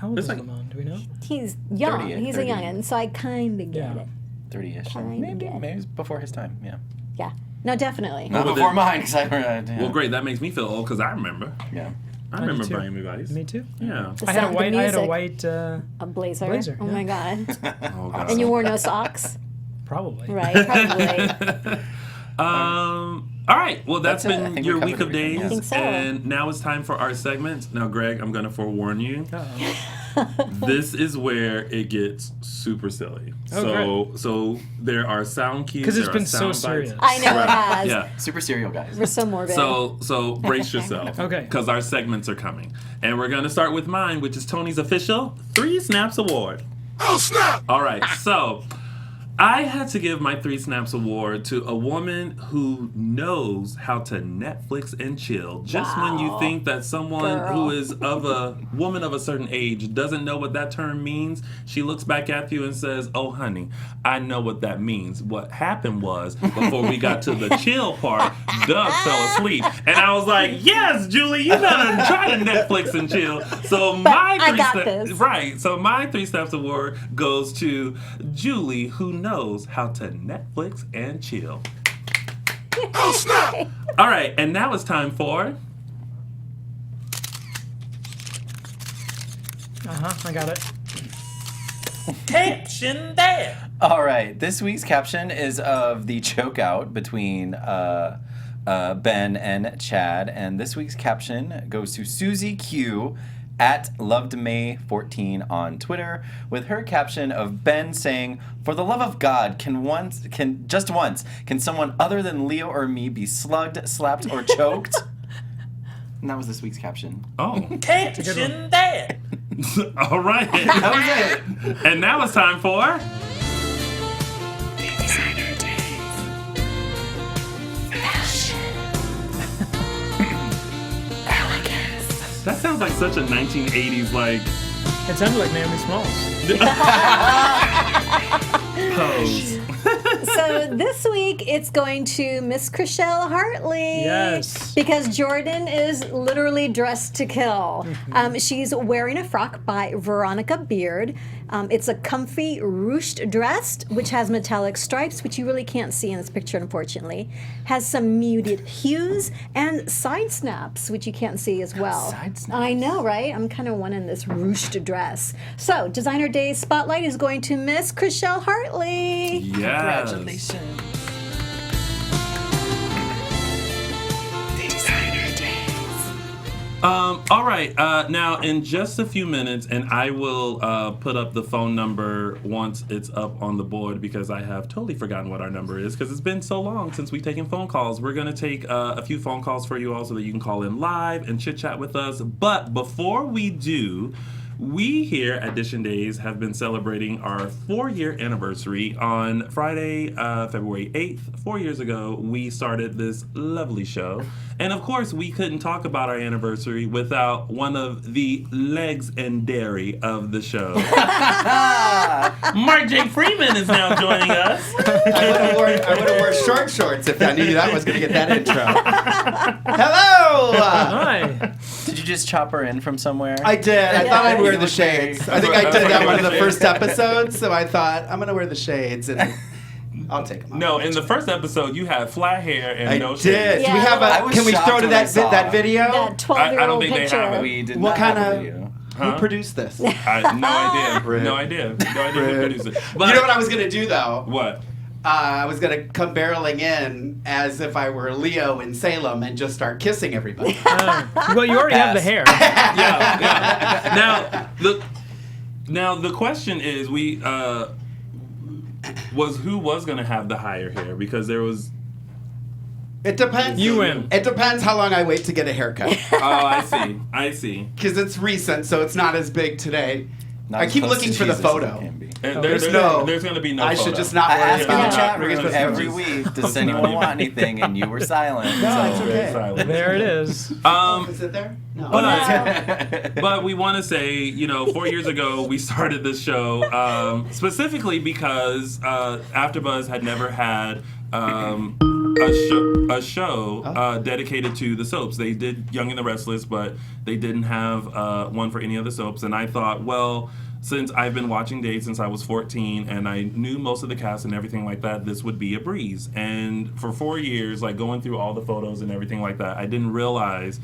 old is Lamone? Do we know? He's young. 30, He's 30. a youngin', so I kind of get it. 30-ish. Maybe it was before his time, yeah. Yeah. No, definitely. Not before mine, because I remember. Well, great. That makes me feel old because I remember. Yeah. I remember too. Miami Vice. Me too. Yeah. The I had sound of a music. white A blazer. blazer, Oh yeah. my God. Oh, God. And you wore no socks? probably. Right, probably. All right. Well, that's That's it. I been think your we week covered of everything, days. yeah. I think so. And now it's time for our segment. Now, Greg, I'm going to forewarn you. This is where it gets super silly. So there are sound cues. Because it's there are been so sound bites. serious. I know it has. Yeah. Super serial guys. We're so morbid. So brace yourself. Okay. Because our segments are coming. And we're going to start with mine, which is Tony's official 3 Snaps Award. Oh, snap! All right. So I had to give my 3 Snaps award to a woman who knows how to Netflix and chill. Just when you think that someone who is of a woman of a certain age doesn't know what that term means, she looks back at you and says, "Oh, honey, I know what that means." What happened was, before we got to the chill part, Doug fell asleep. And I was like, yes, Julie, you better try to Netflix and chill. So my my 3 Snaps award goes to Julie, who knows how to Netflix and chill. Oh, snap! All right, and now it's time for... I got it. Caption there! All right, this week's caption is of the chokeout between Ben and Chad, and this week's caption goes to Susie Q at LovedMay14 on Twitter, with her caption of Ben saying, "For the love of God, can just once someone other than Leo or me be slugged, slapped, or choked?" And that was this week's caption. Oh. Caption there! All right. That was it. And now it's time for... Designer Days. Fashion. Elegance. That sounds like such a 1980s, like... It sounded like Naomi Smalls. Pose. So this week it's going to Miss Chriselle Hartley. Yes. Because Jordan is literally dressed to kill. She's wearing a frock by Veronica Beard. It's a comfy ruched dress, which has metallic stripes, which you really can't see in this picture, unfortunately. Has some muted hues and side snaps, which you can't see as well. Side snaps. I know, right? I'm kind of wanting this ruched dress. So, Designer Days Spotlight is going to Miss Chriselle Hartley. Yes. Congratulations. Designer Days. All right. Now, in just a few minutes, and I will put up the phone number once it's up on the board, because I have totally forgotten what our number is, because it's been so long since we've taken phone calls. We're going to take a few phone calls for you all so that you can call in live and chit-chat with us. But before we do... we here at Edition Days have been celebrating our 4-year anniversary. On Friday, February 8th, 4 years ago, we started this lovely show. And of course, we couldn't talk about our anniversary without one of the legs and dairy of the show. Mark J. Freeman is now joining us. I would have worn short shorts if I knew that was going to get that intro. Hello! Hi. Did you just chop her in from somewhere? I did. I thought I'd wear the look shades. very- I think I did that one of the first episodes, so I thought, I'm going to wear the shades, and I'll take them off. No, in the first episode, you had flat hair and I no did. shades. Do we have I a? was Can we shocked throw to when I that saw that video? That 12-year-old I don't think they picture. have it. We did What not kind have a of- video. Who produced this? No idea. No idea. No idea who produced it. But You know what I was going to do, though? What? I was going to come barreling in as if I were Leo in Salem and just start kissing everybody. Well, you already have the hair. Yeah. Now the question is, who was going to have the higher hair, because there was. It depends. You win. It depends how long I wait to get a haircut. Oh, I see. Because it's recent, so it's not as big today. Not I as keep close looking to for the Jesus as photo. it can be. And There's there's going to be no I photo. should just not I worry ask in the about chat bringing room the every photos. week, does anyone want anything? And you were silent. No, so. it's okay. Silent. There it is. Is it there? No. But we want to say, 4 years ago, we started this show specifically because AfterBuzz had never had a show dedicated to the soaps. They did Young and the Restless, but they didn't have one for any of the soaps. And I thought, well, since I've been watching Days since I was 14 and I knew most of the cast and everything like that, this would be a breeze. And for 4 years, like going through all the photos and everything like that, I didn't realize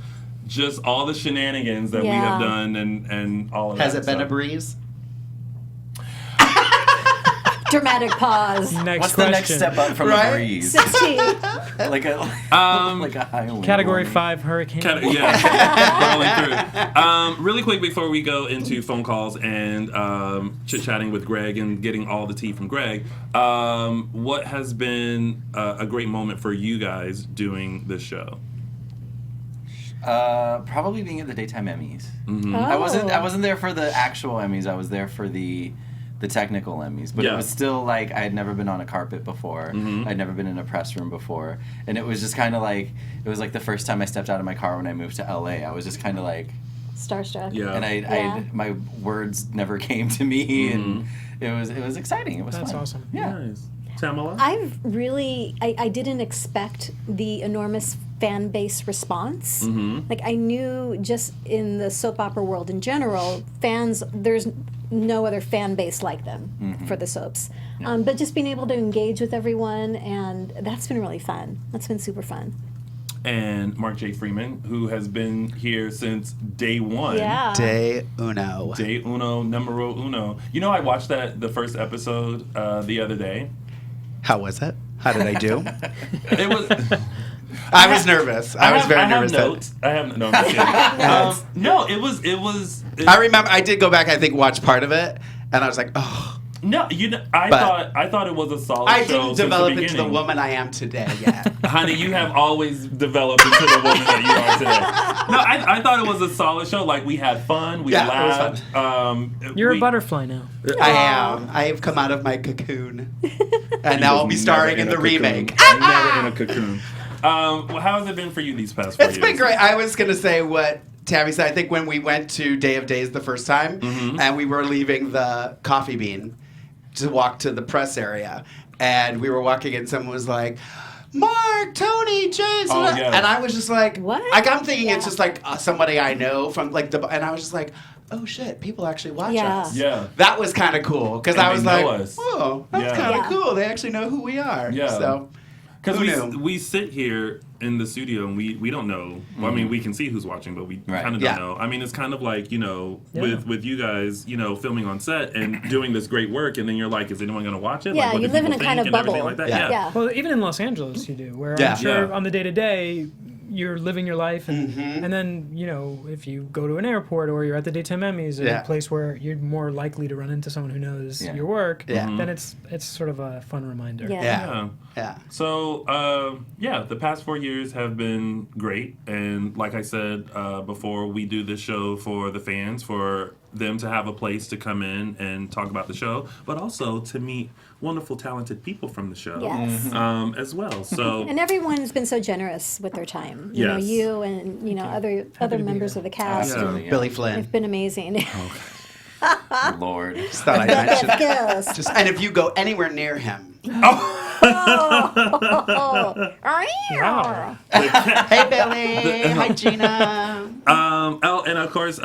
just all the shenanigans that we have done and all of that. Has it been stuff. a breeze? Dramatic pause. Next What's question. the next step up from Right? a breeze? 16. like a high wind. Category warning. 5 hurricane. Rolling through. Really quick before we go into phone calls and chit-chatting with Greg and getting all the tea from Greg, what has been a great moment for you guys doing this show? Probably being at the daytime Emmys. Mm-hmm. Oh. I wasn't there for the actual Emmys. I was there for the the technical Emmys, but it was still like I had never been on a carpet before. I'd never been in a press room before, and it was just kind of like it was like the first time I stepped out of my car when I moved to LA. I was just kind of like starstruck. Yeah. And I my words never came to me, and it was exciting. It was That's fun. awesome. Yeah. Nice. Tamala? I didn't expect the enormous fan base response. Like, I knew just in the soap opera world in general, there's no other fan base like them for the soaps. But just being able to engage with everyone, and that's been really fun. That's been super fun. And Mark J. Freeman, who has been here since day one. Yeah. Day uno. Day uno, numero uno. You know, I watched the first episode the other day. How was it? How did I do? It was. I was nervous. I was very nervous. Notes. I have no. I'm just kidding. No, it was. I remember I did go back. I think watch part of it, and I was like, oh. No, I thought it was a solid I show. didn't develop into the woman I am today yet. Honey, you have always developed into the woman that you are today. No, I thought it was a solid show. Like, we had fun, we laughed. It was You're a butterfly now. I am. I have come out of my cocoon, and now I'll be starring in the remake. Never in a cocoon. Well, how has it been for you these past 4 years? It's been great. I was gonna say what Tammy said. I think when we went to Day of Days the first time, and we were leaving the Coffee Bean to walk to the press area, and we were walking and someone was like, Mark, Tony, James, and I was just like, what? Like, I'm thinking it's just like somebody I know from like and I was just like, oh shit, people actually watch us. Yeah. That was kind of cool because I was like, oh, that's kind of Yeah. cool. They actually know who we are. Yeah. So. Because we sit here in the studio and we don't know. Well, I mean, we can see who's watching, but we kind of don't know. I mean, it's kind of like, with you guys, filming on set and doing this great work, and then you're like, is anyone going to watch it? Yeah, like, what you do live in people a kind think of and everything bubble. like that? Yeah. Yeah. Well, even in Los Angeles, you do. Where Yeah. I'm sure Yeah. on the day-to-day, you're living your life, and then if you go to an airport or you're at the daytime Emmys, a place where you're more likely to run into someone who knows your work, then it's sort of a fun reminder. Yeah. So, the past 4 years have been great. And like I said before, we do this show for the fans, for them to have a place to come in and talk about the show, but also to meet wonderful, talented people from the show as well. So, And everyone's been so generous with their time. You know, you and other members of the cast. Absolutely, And Billy Flynn. they've been amazing. Lord. Just thought I'd mention. Yes. And if you go anywhere near him. Wow. Hey, Billy. Hi, Gina. And of course,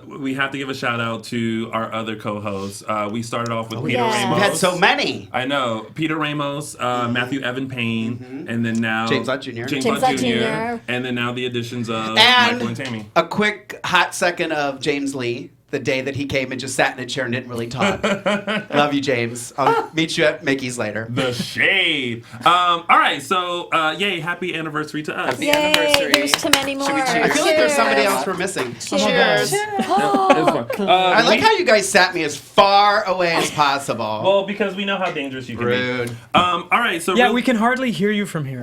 we have to give a shout out to our other co-hosts. We started off with Peter yes. Ramos. We've had so many. I know. Peter Ramos, Matthew Evan Payne, and then now James Lott Jr. James Lott Lott Jr. Jr. And then now the additions of And Michael and Tammy. a quick hot second of James Lee. The day that he came and just sat in a chair and didn't really talk. Love you, James. I'll meet you at Mickey's later. The shade. All right, so yay, happy anniversary to us. Happy Yay, anniversary. here's to many more. Should we cheers? I feel like there's somebody Cheers. else we're missing. Cheers. It's fun. I like how you guys sat me as far away as possible. Well, because we know how dangerous you can Rude. be. All right, so Yeah, we can hardly hear you from here.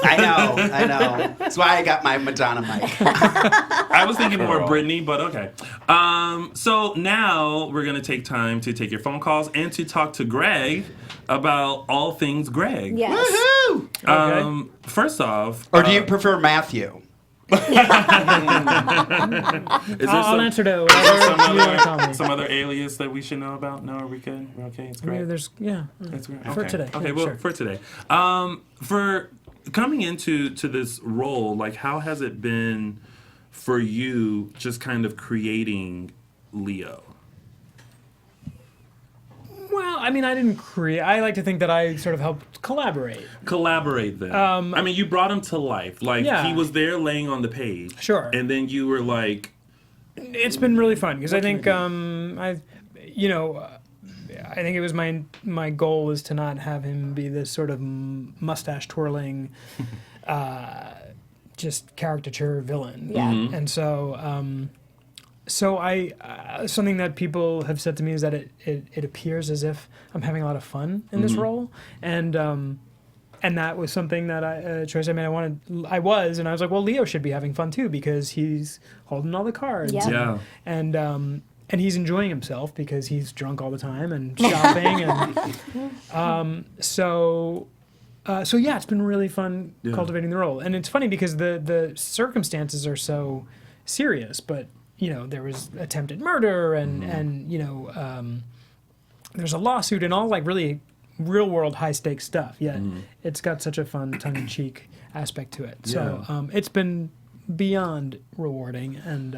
I know. That's why I got my Madonna mic. I was thinking more Girl. Brittany, but okay. So now we're going to take time to take your phone calls and to talk to Greg about all things Greg. Yes. Woohoo! First off... Or do you prefer Matthew? is there I'll answer to is there whatever you want to call me. some other alias that we should know about? No, are we good? We're okay? It's great. There's, It's great. For Okay. today. Okay, Yeah, well, sure. for today. For coming into this role, like, how has it been for you just kind of creating Leo? Well, I mean, I didn't create. I like to think that I sort of helped collaborate. Collaborate then. I mean, you brought him to life. Like, Yeah. he was there laying on the page. Sure. And then you were like... It's been really fun because I think I think it was my goal was to not have him be this sort of mustache twirling, just caricature villain. Yeah. And so I something that people have said to me is that it appears as if I'm having a lot of fun in this role, and that was something that a choice I made. I was like, well, Leo should be having fun too because he's holding all the cards. Yeah. Yeah. And he's enjoying himself because he's drunk all the time and shopping, and so yeah, it's been really fun cultivating the role. And it's funny because the circumstances are so serious, but there was attempted murder and there's a lawsuit and all like really real world high stakes stuff. Yet it's got such a fun tongue in cheek aspect to it. So it's been beyond rewarding and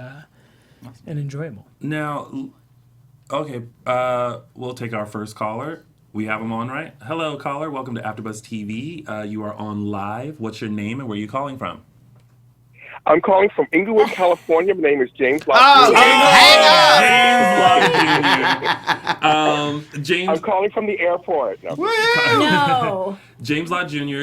enjoyable. Now, okay, we'll take our first caller. We have him on, right? Hello, caller. Welcome to AfterBuzz TV. You are on live. What's your name and where are you calling from? I'm calling from Inglewood, California. My name is James. James. I'm calling from the airport. No. James Lott Jr.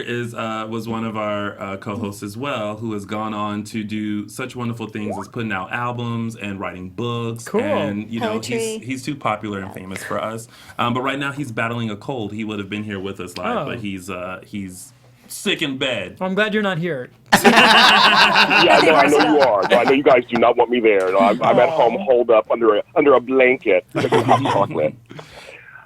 was one of our co-hosts as well, who has gone on to do such wonderful things as putting out albums and writing books. Cool. And Poetry. he's too popular and famous for us. But right now he's battling a cold. He would have been here with us live, but he's sick in bed. Well, I'm glad you're not here. Yeah, no, I know you are. No, I know you guys do not want me there. No, I'm at home, holed up under a blanket, drinking hot chocolate.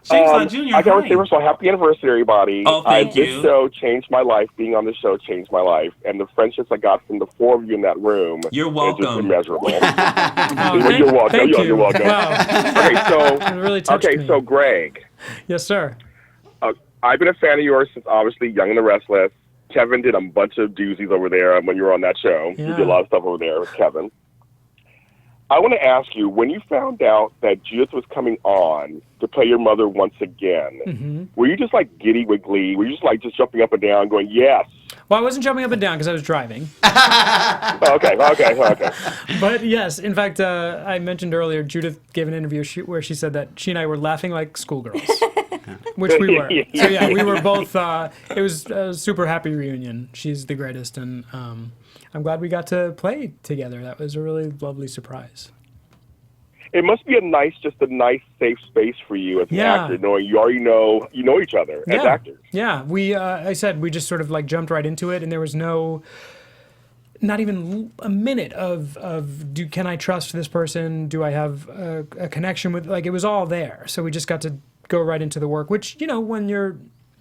James Lott Jr. I gotta say, first of all, happy anniversary, everybody. Oh, thank you. This show changed my life. Being on the show changed my life, and the friendships I got from the four of you in that room. You're welcome. Is just immeasurable. You're welcome. Thank you. You're welcome. Wow. Okay, It really touched me. so Greg. Yes, sir. I've been a fan of yours since obviously Young and the Restless. Kevin did a bunch of doozies over there when you were on that show. Yeah. You did a lot of stuff over there with Kevin. I want to ask you, when you found out that Judith was coming on to play your mother once again, were you just like giddy with glee? Were you just jumping up and down going, yes? Well, I wasn't jumping up and down because I was driving. Okay. But yes, in fact, I mentioned earlier, Judith gave an interview where she said that she and I were laughing like schoolgirls, which we were. So yeah, we were both, it was a super happy reunion. She's the greatest, and I'm glad we got to play together. That was a really lovely surprise. It must be a nice, safe space for you as an actor, knowing you already know each other as actors. Yeah, we just sort of like jumped right into it, and there was not even a minute of can I trust this person? Do I have a connection with? Like, it was all there. So we just got to go right into the work, which when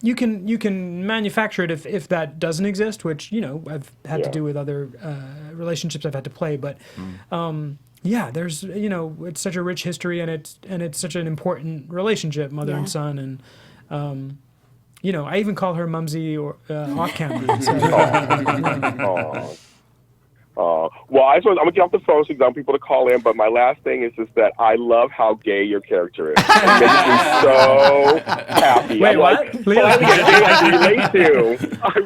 you can manufacture it if that doesn't exist, which I've had to do with other relationships I've had to play, but. Yeah, there's it's such a rich history, and it's such an important relationship, mother and son, and I even call her Mumsy or off camera. Well, I'm gonna get off the phone so you want people to call in. But my last thing is just that I love how gay your character is. It makes me so happy. Wait, I'm what? like, Leo? I can relate to.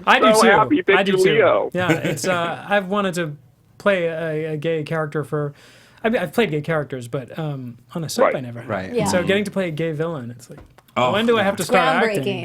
I'm so happy. Thank you, Leo. Yeah, it's I've wanted to play a gay character for. I mean, I've played gay characters, but on a soap I never have. Right. Yeah. So getting to play a gay villain, it's like, when do I have to start acting? Groundbreaking.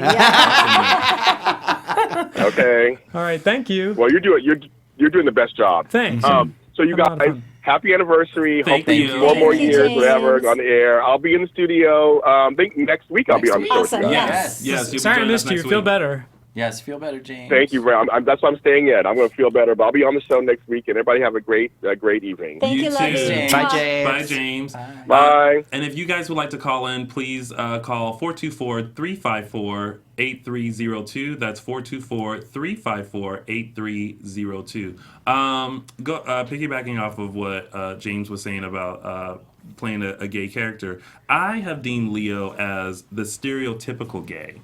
Yeah. Okay. All right, thank you. Well, you're doing the best job. Thanks. So you Had a lot of guys, fun. happy anniversary. Thank Hopefully you. 4 more Thank you, years, James. whatever, on the air. I'll be in the studio. I think next week I'll be on the show. Awesome. with you guys. Yes. Yes. you'll be Sorry I joining missed us you. next Feel week. better. Yes, feel better, James. Thank you, Ray. That's why I'm staying in. I'm going to feel better, but I'll be on the show next week, and everybody have a great evening. Thank you, You love too. you. Bye, James. Bye, James. Bye. And if you guys would like to call in, please call 424-354-8302. That's 424-354-8302. Piggybacking off of what James was saying about playing a gay character, I have deemed Leo as the stereotypical gay.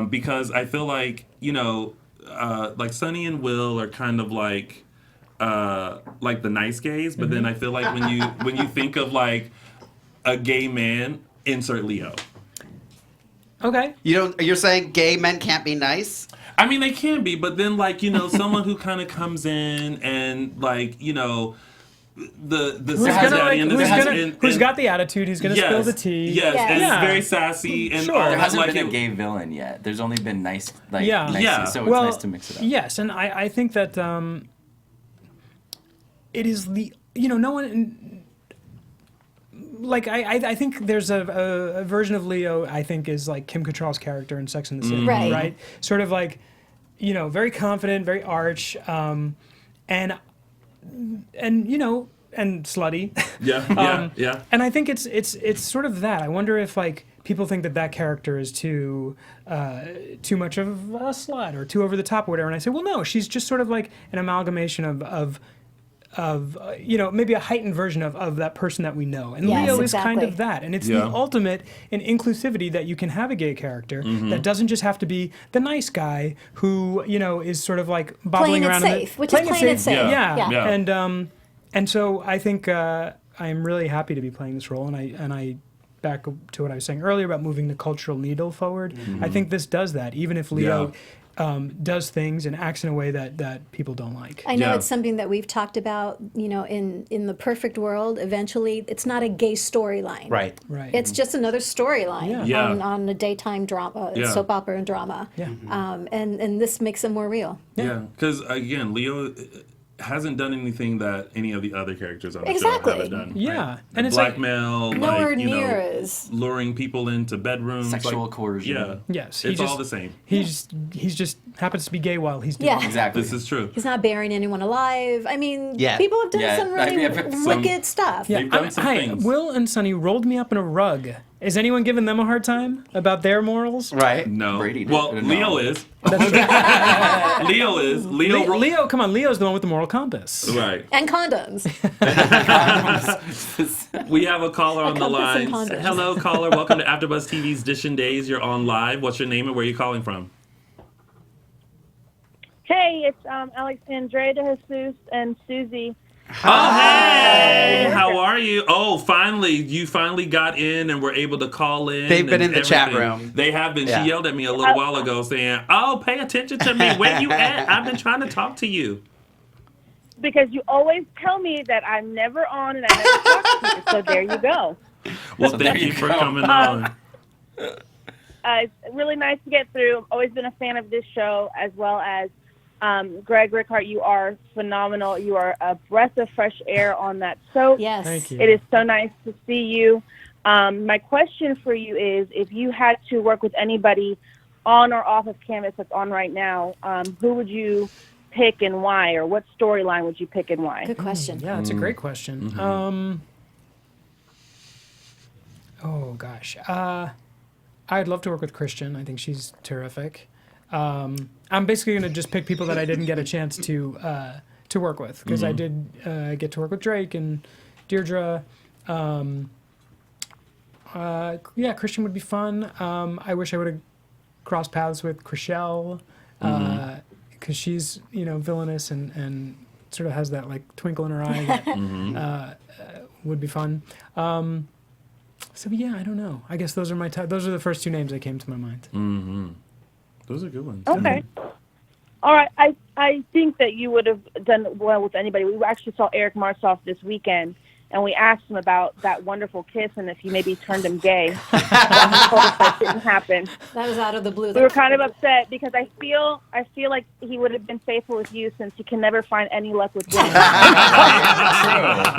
Because I feel like, like Sonny and Will are kind of like the nice gays, but then I feel like when you think of like a gay man, insert Leo. Okay. You're saying gay men can't be nice? I mean, they can be, but then like someone who kind of comes in and like who's got the attitude? Who's gonna spill the tea? Yes, Yes. and Yeah. it's very sassy. And Sure. There hasn't like been a gay villain yet. There's only been nice, nice. Yeah. So Well, it's nice to mix it up. Yes, and I think that it is no one. Like I think there's a version of Leo I think is like Kim Cattrall's character in Sex and the City, Right. right? Sort of like, very confident, very arch, and and slutty. Yeah. And I think it's sort of that. I wonder if like people think that character is too much of a slut or too over the top or whatever. And I say, well, no, she's just sort of like an amalgamation of maybe a heightened version of that person that we know. And Yes, Leo is exactly. kind of that. And it's the ultimate in inclusivity that you can have a gay character that doesn't just have to be the nice guy who, is sort of like bobbling Playing it around. safe, which is playing it safe. Yeah. And so I think I'm really happy to be playing this role. And I back to what I was saying earlier about moving the cultural needle forward. I think this does that, even if Leo does things and acts in a way that people don't like. I know it's something that we've talked about, in the perfect world, eventually it's not a gay storyline. Right. It's just another storyline Yeah. on a daytime drama, soap opera and drama. Yeah. And this makes it more real. Yeah, because again, Leo hasn't done anything that any of the other characters on the Exactly. show haven't done. Yeah. Right? And it's blackmail, Nowhere near as luring people into bedrooms, Sexual coercion. Yeah. Yes. It's all the same. He's just happens to be gay while he's doing it. Exactly. This is true. He's not burying anyone alive. I mean, Yeah. people have done some really some- wicked stuff. They've done some things. Will and Sonny rolled me up in a rug. Is anyone giving them a hard time about their morals? Right. No. Brady did. Well, No. Leo is. Leo is. Leo, come on. Leo's the one with the moral compass. Right. And condoms. We have a caller on the Compass line. and condoms. Hello, caller. Welcome to AfterBuzz TV's Dishing Days. You're on live. What's your name and where are you calling from? Hey, it's Alexandra Jesus and Susie. Oh, hey! How are you? Oh, finally, you finally got in and were able to call in. They've been and in the chat everything. room. They have been. Yeah. She yelled at me a little while ago saying, "Oh, pay attention to me. Where you at? I've been trying to talk to you." Because you always tell me that I'm never on and I never talk to you, so there you go. Well, So thank there you you for go. coming on. It's really nice to get through. I've always been a fan of this show, as well as Greg Rikaart. You are phenomenal. You are a breath of fresh air on that soap. Yes. Thank you. It is so nice to see you. My question for you is, if you had to work with anybody on or off of Canvas that's on right now, who would you pick and why, or what storyline would you pick and why? Good question. Yeah, that's a great question. Oh gosh, I'd love to work with Christian. I think she's terrific. I'm basically going to just pick people that I didn't get a chance to work with, because I did get to work with Drake and Deirdre. Christian would be fun. I wish I would have crossed paths with Chriselle, because she's villainous and sort of has that like twinkle in her eye that would be fun. So yeah, I don't know. I guess those are those are the first two names that came to my mind. Mm-hmm. Those are good ones. Okay. All right. I think that you would have done well with anybody. We actually saw Eric Marsoff this weekend, and we asked him about that wonderful kiss and if you maybe turned him gay. But he told us that didn't happen. That was out of the blue. We were kind of upset because I feel like he would have been faithful with you, since he can never find any luck with women.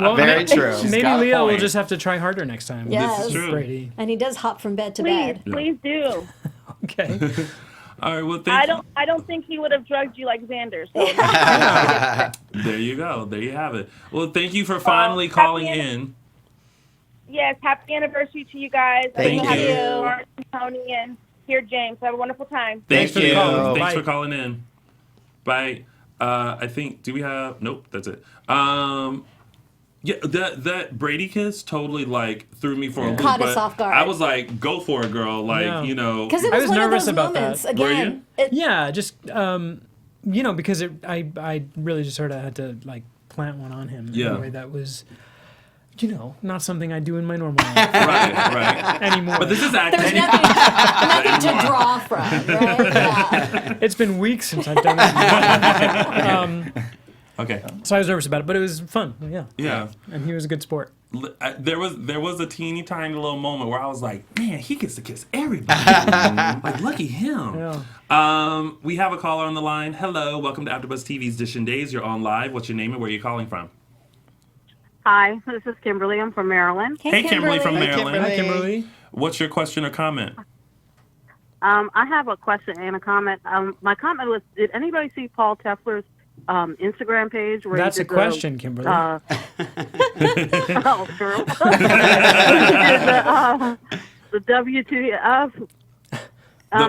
Well, Very true. Maybe got a Leo will point. just have to try harder next time. Yes. This is true. Brady. And he does hop from bed to Please, bed. please do. Okay. All right. Well, thank you. I don't think he would have drugged you like Xander. So There you go. There you have it. Well, thank you for finally calling in. yes, happy anniversary to you guys. Thank I you. love Martin, Tony, and here James. Have a wonderful time. Thank for the you. call. Thanks Bye. for calling in. Bye. I think. Do we have? Nope. That's it. Yeah, that Brady kiss totally like threw me for a loop. Caught us but off guard. I was like, "Go for it, girl!" Like Yeah. Because it I was, was one of nervous those about that. moments. Were Again, Yeah, just because I really just sort of had to like plant one on him in Yeah. a way that was, not something I do in my normal life right. anymore. But this is there's acting. nothing to draw from, right? Yeah. It's been weeks since I've done that. Okay. So I was nervous about it, but it was fun. Yeah. Yeah. And he was a good sport. There was a teeny tiny little moment where I was like, "Man, he gets to kiss everybody. Like, lucky him." Yeah. We have a caller on the line. Hello, welcome to AfterBuzz TV's Dishing Days. You're on live. What's your name and where are you calling from? Hi, this is Kimberly. I'm from Maryland. Hey, Kimberly from Maryland. Hi, Kimberly. What's your question or comment? I have a question and a comment. My comment was, did anybody see Paul Tefler's Instagram page where That's you a did question, Kimberly. oh, true. The WTF.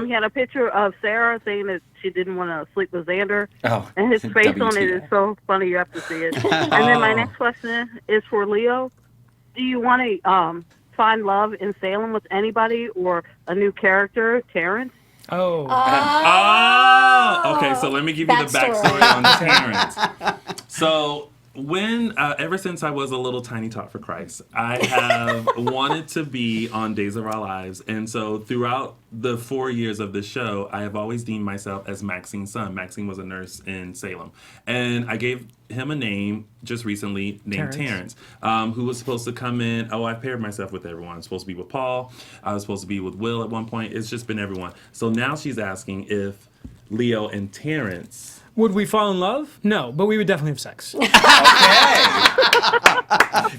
He had a picture of Sarah saying that she didn't want to sleep with Xander. Oh, and his face on it is WTF. so funny. You have to see it. And then my next question is for Leo. Do you want to find love in Salem with anybody or a new character, Terrence? Oh. Okay, so let me give you the backstory on Terrence. So ever since I was a little tiny tot for Christ, I have wanted to be on Days of Our Lives. And so throughout the 4 years of the show, I have always deemed myself as Maxine's son. Maxine was a nurse in Salem. And I gave him a name just recently named Terrence, who was supposed to come in. Oh, I paired myself with everyone. I was supposed to be with Paul. I was supposed to be with Will at one point. It's just been everyone. So now she's asking if Leo and Terrence... Would we fall in love? No, but we would definitely have sex. Okay.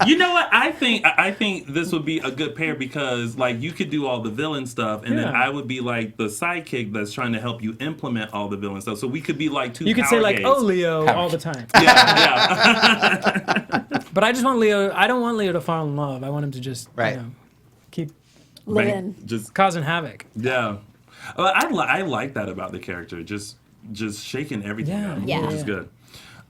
You know what? I think this would be a good pair because like you could do all the villain stuff, and then I would be like the sidekick that's trying to help you implement all the villain stuff. So we could be like two. You could say like, gays. "Oh, Leo," all the time. Yeah. But I just want Leo. I don't want Leo to fall in love. I want him to just keep living, just causing havoc. Yeah. I like that about the character. Just shaking everything up, which is good.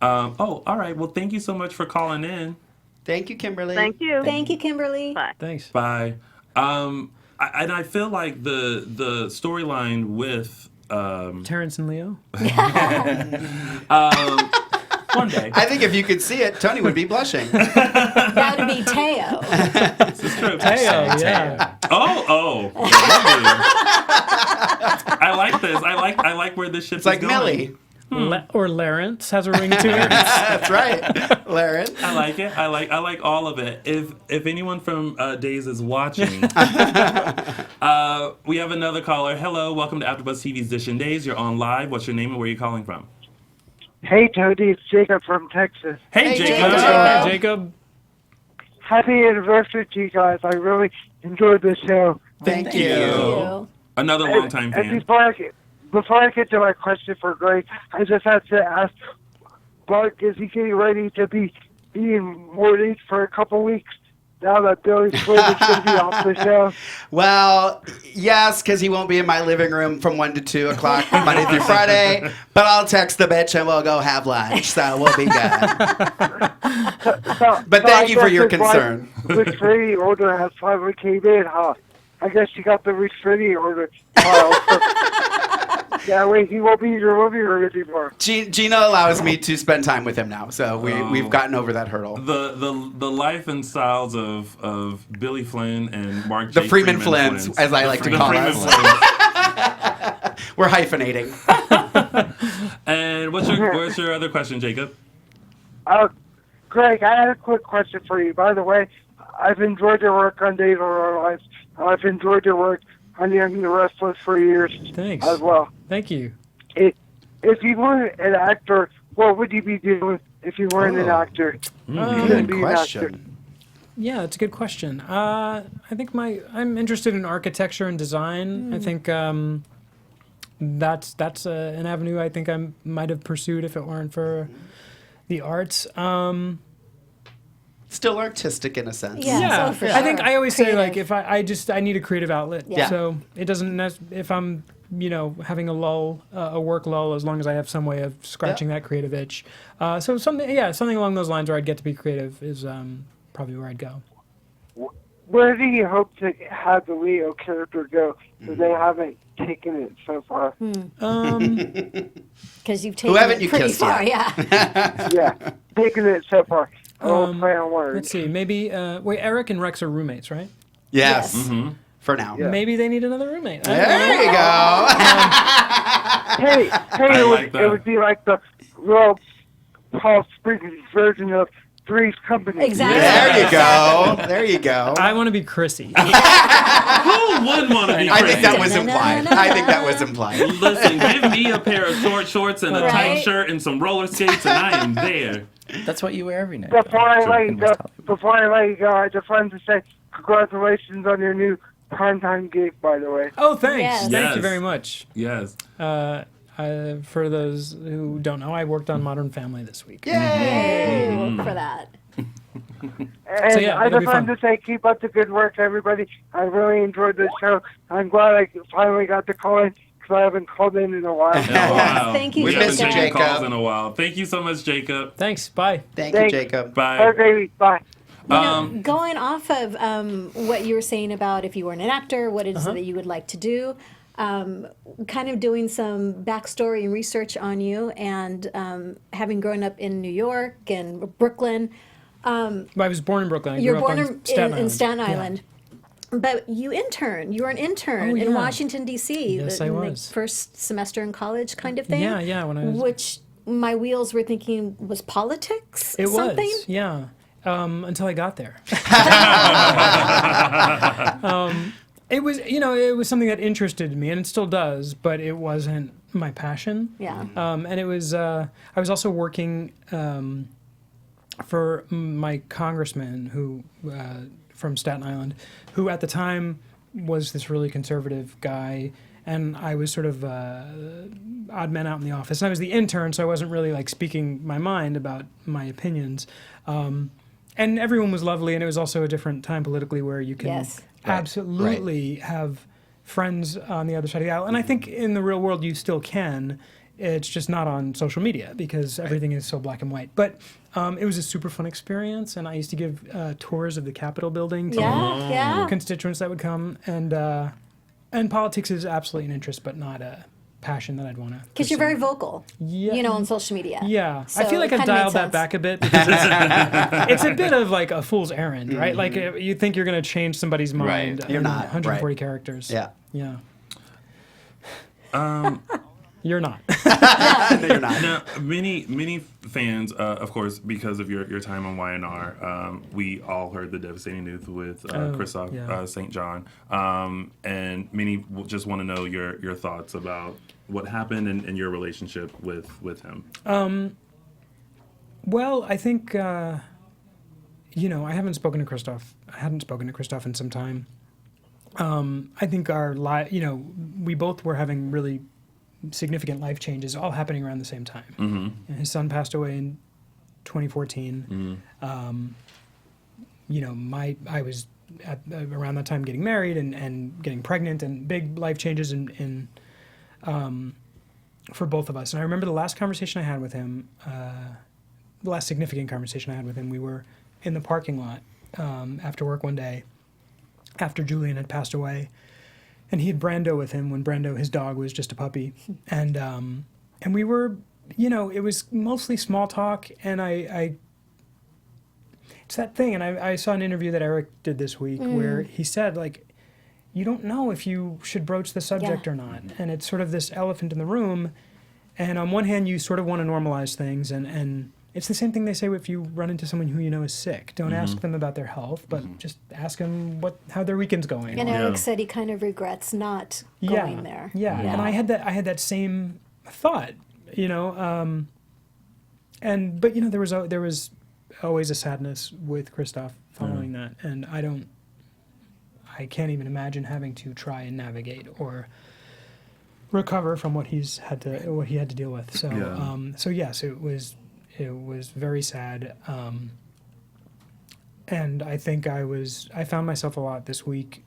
All right. Well, thank you so much for calling in. Thank you, Kimberly. Thank you. Thank you, Kimberly. Bye. Thanks. Bye. I feel like the storyline with Terrence and Leo. One day. I think if you could see it, Tony would be blushing. That would be Teo. This is true. Teo, yeah. Oh. I like this. I like where this ship is It's like going. Millie. Or Lawrence has a ring to it. That's right. Lawrence. I like it. I like all of it. If anyone from Days is watching, we have another caller. Hello, welcome to AfterBuzz TV's Dish and Days. You're on live. What's your name and where are you calling from? Hey, Tony, it's Jacob from Texas. Hey, Jacob. Jacob. Happy anniversary to you guys. I really enjoyed the show. Thank you. Another long-time fan. And before I get to my question for Greg, I just have to ask, Mark, is he getting ready to be being worried for a couple weeks now that Billy Flynn is going to be off the show? Well, yes, because he won't be in my living room from 1 to 2 o'clock Monday through Friday. But I'll text the bitch and we'll go have lunch, so we'll be good. But thank you for your concern. Restraining order has finally came in, huh? I guess you got the restraining order filed. Yeah, wait, he won't be in your living room anymore. Gina allows me to spend time with him now, so we've gotten over that hurdle. The life and styles of Billy Flynn and Mark The J. Freeman Flynns, as I like to call us. We're hyphenating. And what's your other question, Jacob? Greg, I had a quick question for you. By the way, I've enjoyed your work on Days of Our Lives. I've enjoyed your work on Young and the Restless for years. Thanks. As well. Thank you. If you weren't an actor, what would you be doing if you weren't an actor? Good question. Yeah, it's a good question. I think I'm interested in architecture and design. I think that's an avenue I think I might have pursued if it weren't for the arts. Still artistic in a sense. Yeah, for sure. I think I always say like Creative. if I need a creative outlet. Yeah. So it doesn't if I'm having a lull, a work lull, as long as I have some way of scratching that creative itch. So something along those lines where I'd get to be creative is probably where I'd go. Where do you hope to have the Leo character go? Because they haven't taken it so far. Because you've taken it pretty far, yeah. Yeah, taken it so far. Play on words. Let's see. Maybe Eric and Rex are roommates, right? Yes. Mm-hmm. For now. Yeah. Maybe they need another roommate. There you go. Hey, it would be like the real Paul Spriggs version of Three's Company. Exactly. There you go. I want to be Chrissy. Who wouldn't want to be I think that was was implied. Listen, give me a pair of short shorts and a tight shirt and some roller skates, and I am there. That's what you wear every night. Before I let you go, I just wanted to say congratulations on your new primetime gig, by the way. Oh, thanks. Yes. Thank you very much. Yes. For those who don't know, I worked on Modern Family this week. Yay! Look for that. And So, yeah, I it'll just be fun. wanted to say, keep up the good work, everybody. I really enjoyed the show. I'm glad I finally got to call in because I haven't called in a while. Wow. Thank you, We haven't Jacob. taken calls in a while. Thank you so much, Jacob. Thanks. Bye. Thank you, Jacob. Bye. Have a great week. Bye. Going off of what you were saying about if you weren't an actor, what is it that you would like to do? Kind of doing some backstory and research on you, and having grown up in New York and Brooklyn. I was born in Brooklyn. I You're grew up born on Staten Island. in Staten Yeah. Island. But you interned. You were an intern Oh, in yeah. Washington, D.C. Yes, I in was. the first semester in college kind of thing. Yeah, when I was... Which my wheels were thinking was politics It something? was, yeah. Until I got there. It was, it was something that interested me, and it still does, but it wasn't my passion. Yeah. And it was, I was also working for my congressman who, from Staten Island, who at the time was this really conservative guy, and I was sort of odd man out in the office. And I was the intern, so I wasn't really like speaking my mind about my opinions. And everyone was lovely, and it was also a different time politically where you can absolutely have friends on the other side of the aisle. And I think in the real world you still can. It's just not on social media because everything is so black and white. But it was a super fun experience, and I used to give tours of the Capitol building to constituents that would come. And politics is absolutely an interest, but not a passion that I'd want to. Because you're very vocal, yeah, on social media. Yeah, So I feel like it I've kinda made dialed that sense. back a bit because it's a bit of like a fool's errand, right? Like you think you're going to change somebody's mind. You're in not, 140 right. characters. Yeah. Yeah. You're not. No, you're not. Now, many fans, of course, because of your time on YNR, we all heard the devastating news with Christoph St. John, and many just want to know your thoughts about what happened and your relationship with him. Well, I think I haven't spoken to Christoph. I hadn't spoken to Christoph in some time. I think we both were having really significant life changes all happening around the same time. Mm-hmm. His son passed away in 2014. I was around that time getting married and getting pregnant, and big life changes in for both of us. And I remember the last conversation I had with him, the last significant conversation I had with him, we were in the parking lot after work one day after Julian had passed away. And he had Brando with him when Brando, his dog, was just a puppy. And we were, it was mostly small talk. And it's that thing. And I saw an interview that Eric did this week where he said, like, you don't know if you should broach the subject or not. And it's sort of this elephant in the room. And on one hand, you sort of want to normalize things. And it's the same thing they say if you run into someone who you know is sick. Don't ask them about their health, but just ask them how their weekend's going. And Eric said he kind of regrets not going there. Yeah, and I had that same thought, but there was always a sadness with Christoph following that, and I can't even imagine having to try and navigate or recover from what he had to deal with. So yes, it was very sad, and I think I found myself a lot this week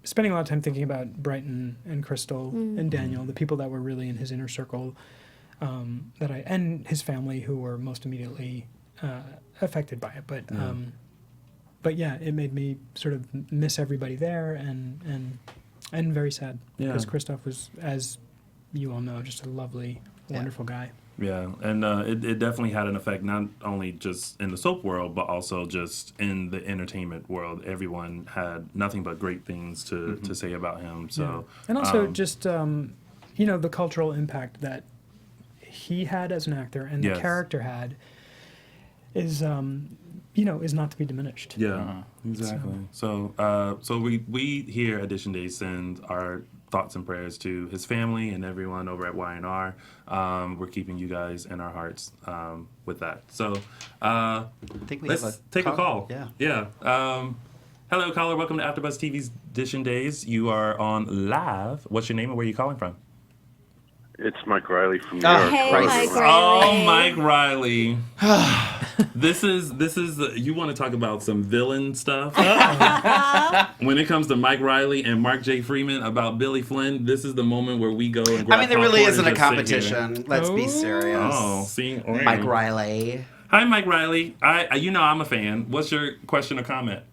spending a lot of time thinking about Brighton and Crystal and Daniel, the people that were really in his inner circle, and his family who were most immediately affected by it. But yeah, it made me sort of miss everybody there and very sad because Christoph was, as you all know, just a lovely, wonderful guy. Yeah, and it definitely had an effect, not only just in the soap world, but also just in the entertainment world. Everyone had nothing but great things to say about him. So, and also just the cultural impact that he had as an actor and the character had is not to be diminished. Yeah, exactly. So we here at Edition Day send our thoughts and prayers to his family and everyone over at YNR. We're keeping you guys in our hearts with that. So I think let's take a call. Yeah. Hello, caller. Welcome to AfterBuzz TV's Edition Days. You are on live. What's your name and where are you calling from? It's Mike Riley from New York. Hey, Hello, Mike everyone. Riley. Oh, Mike Riley. This is you want to talk about some villain stuff? When it comes to Mike Riley and Mark J. Freeman about Billy Flynn, this is the moment where we go and grab I mean, there really popcorn isn't and a just sit here. competition. Let's be serious. Oh, see? Mike Riley. Hi, Mike Riley. You know I'm a fan. What's your question or comment?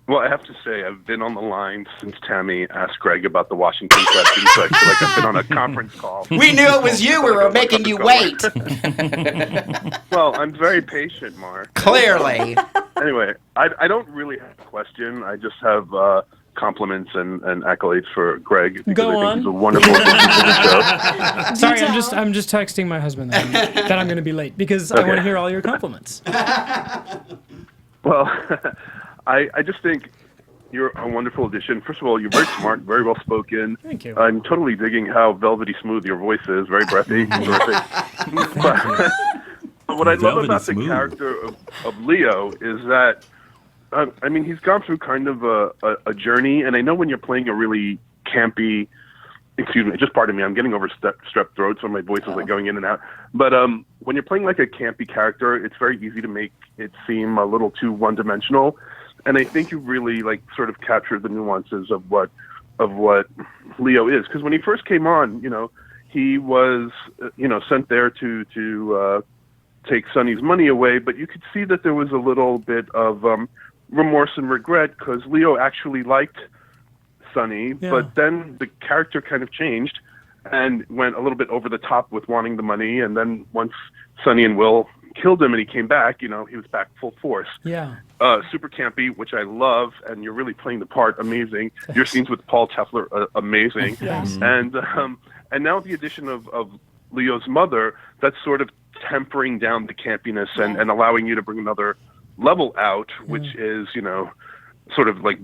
Well, I have to say, I've been on the line since Tammy asked Greg about the Washington question, so I feel like I've been on a conference call. We knew it was you. We were making you wait. Well, I'm very patient, Mark. Clearly. Anyway, I don't really have a question. I just have compliments and accolades for Greg. Because Go I think on. he's a wonderful addition to the show. Sorry, I'm just texting my husband that I'm going to be late because I want to hear all your compliments. Well, I just think you're a wonderful addition. First of all, you're very smart, very well spoken. Thank you. I'm totally digging how velvety smooth your voice is. Very breathy. Terrific. But what I love Velvety about smooth. the character of Leo is that, I mean, he's gone through kind of a journey. And I know when you're playing a really campy, excuse me, just pardon me, I'm getting over strep throat, so my voice is like going in and out. But when you're playing like a campy character, it's very easy to make it seem a little too one-dimensional. And I think you really like sort of captured the nuances of what Leo is. Because when he first came on, you know, he was sent there to take Sonny's money away, but you could see that there was a little bit of remorse and regret because Leo actually liked Sonny, but then the character kind of changed and went a little bit over the top with wanting the money. And then once Sonny and Will killed him and he came back, you know, he was back full force. Yeah. Super campy, which I love, and you're really playing the part amazing. Your scenes with Paul Tefler, amazing. Yes. And now the addition of Leo's mother, that's sort of tempering down the campiness and allowing you to bring another level out, which is, you know, sort of like,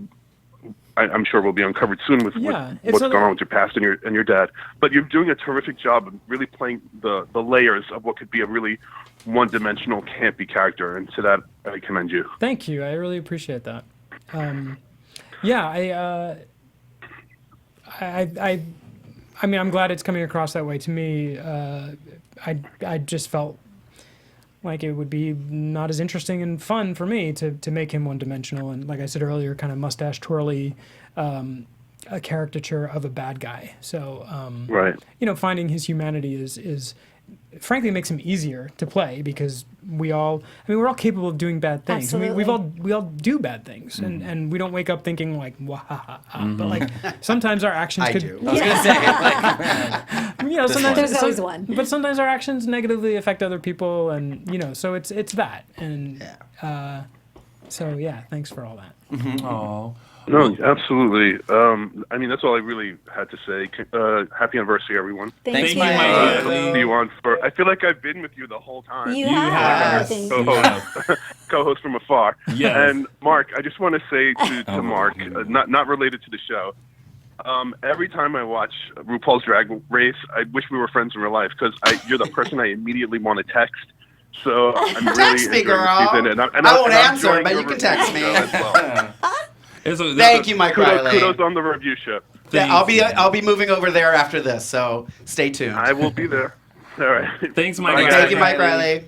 I'm sure will be uncovered soon with what's going on with your past and your dad. But you're doing a terrific job of really playing the layers of what could be a really one-dimensional, campy character, and to that I commend you. Thank you. I really appreciate that. I mean, I'm glad it's coming across that way to me. I just felt like it would be not as interesting and fun for me to make him one-dimensional and, like I said earlier, kind of mustache twirly, a caricature of a bad guy. So, right. You know, finding his humanity is frankly makes him easier to play because we're all capable of doing bad things. Absolutely. We all do bad things, and we don't wake up thinking like wah ha ha ha. But like sometimes our actions I could. do. I was going to say, like, You know, sometimes There's always one. But sometimes our actions negatively affect other people, and you know, so it's that, and so yeah, thanks for all that. Oh. No, absolutely. I mean, that's all I really had to say. Happy anniversary, everyone. Thank you. Mike. I hope to see you on for. I feel like I've been with you the whole time. You have. Co-host from afar. Yes. And Mark, I just want to say to Mark, not related to the show. Every time I watch RuPaul's Drag Race, I wish we were friends in real life because you're the person I immediately want to text. So I'm really Text me, enjoying girl. the season, and I won't I'm answer, enjoying but your you can review text me. show as well. Thank you, Mike Riley. Kudos on the review show. Yeah, I'll be moving over there after this, so stay tuned. I will be there. All right. Thanks, Mike. Bye, Riley. Thank you, Mike Riley.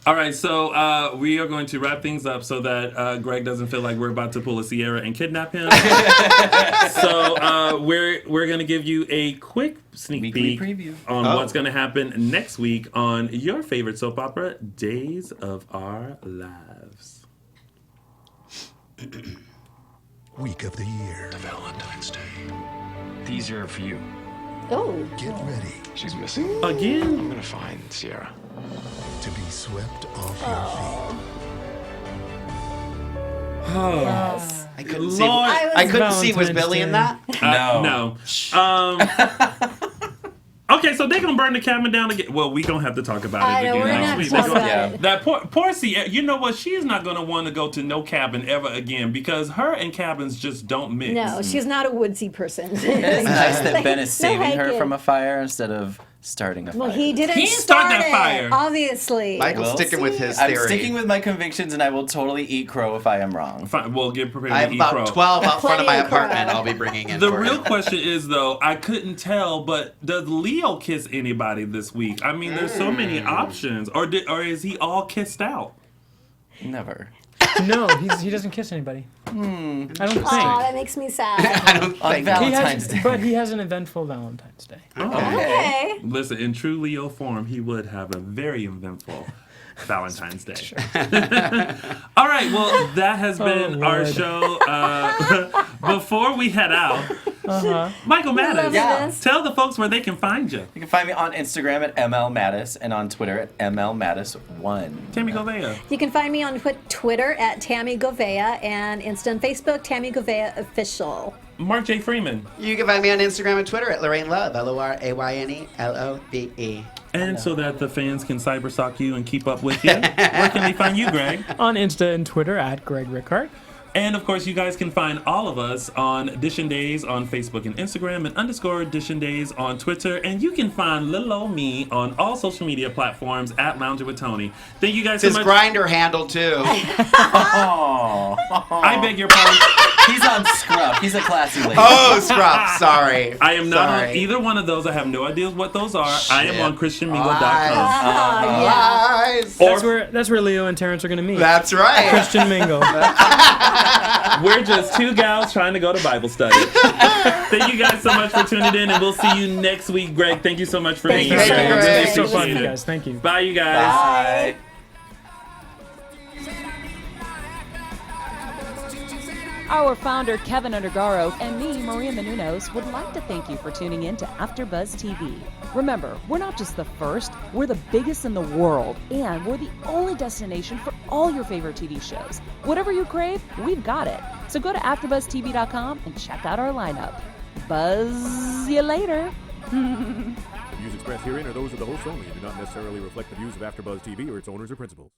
All right, so we are going to wrap things up so that Greg doesn't feel like we're about to pull a Sierra and kidnap him. So we're going to give you a quick sneak Weekly peek preview on what's going to happen next week on your favorite soap opera, Days of Our Lives. Week of the year. Valentine's Day. These are for you. Oh. Get ready. She's missing. Again? I'm gonna find Sierra. To be swept off your feet. Oh. Yes. I couldn't Lord. see. I couldn't see. Was Valentine's Billy in Day. that? No. Okay, so they're gonna burn the cabin down again. Well, we gonna have to talk about it I know, again we're next gonna week. talk about it. That poor Sierra. You know what? She's not gonna want to go to no cabin ever again because her and cabins just don't mix. No, she's not a woodsy person. It is nice that Ben is No saving her hiking. from a fire instead of starting a fire. Well, he didn't He start started that it, fire. obviously. Michael's We'll sticking with his I'm theory. sticking with my convictions, and I will totally eat crow if I am wrong. Fine, we'll get prepared I to have eat about crow. 12 out front of my Plenty of crow. apartment I'll be bringing in The for real him. question is, though, I couldn't tell, but does Leo kiss anybody this week? I mean, there's so many options. Or is he all kissed out? Never. No, he doesn't kiss anybody. I don't think. Aw, that makes me sad. I don't On think Valentine's Day. But he has an eventful Valentine's Day. Okay. Listen, in true Leo form, he would have a very eventful Valentine's Day. All right, well, that has been our Lord. show. Before we head out, Michael Mattis, Yeah. tell the folks where they can find you. You can find me on Instagram at mlmattis and on Twitter at mlmattis1. Tammy Govea. You can find me on Twitter at Tammy Govea and Insta and Facebook, Tammy Govea Official. Mark J. Freeman. You can find me on Instagram and Twitter at Lorraine Love, LORAYNE And so that the fans can cyberstalk you and keep up with you, where can they find you, Greg? On Insta and Twitter at Greg Rikaart. And of course, you guys can find all of us on Dishin Days on Facebook and Instagram and _Dishin Days on Twitter. And you can find little old me on all social media platforms at Lounging with Tony. Thank you guys It's so his much. grinder handle, too. I beg your pardon. He's on Scruff. He's a classy lady. Oh, Scruff. Sorry. I am not on Sorry. either one of those. I have no idea what those are. I am on ChristianMingle.com. Lies. That's where Leo and Terrence are going to meet. That's right. Christian Mingle. We're just two gals trying to go to Bible study. Thank you guys so much for tuning in, and we'll see you next week. Greg, thank you so much for being here. Thank you, I Greg. really It's so fun, appreciate you it. guys. Thank you. Bye, you guys. Bye. Our founder, Kevin Undergaro, and me, Maria Menounos, would like to thank you for tuning in to AfterBuzz TV. Remember, we're not just the first, we're the biggest in the world, and we're the only destination for all your favorite TV shows. Whatever you crave, we've got it. So go to AfterBuzzTV.com and check out our lineup. Buzz you later. The views expressed herein are those of the hosts only and do not necessarily reflect the views of AfterBuzz TV or its owners or principals.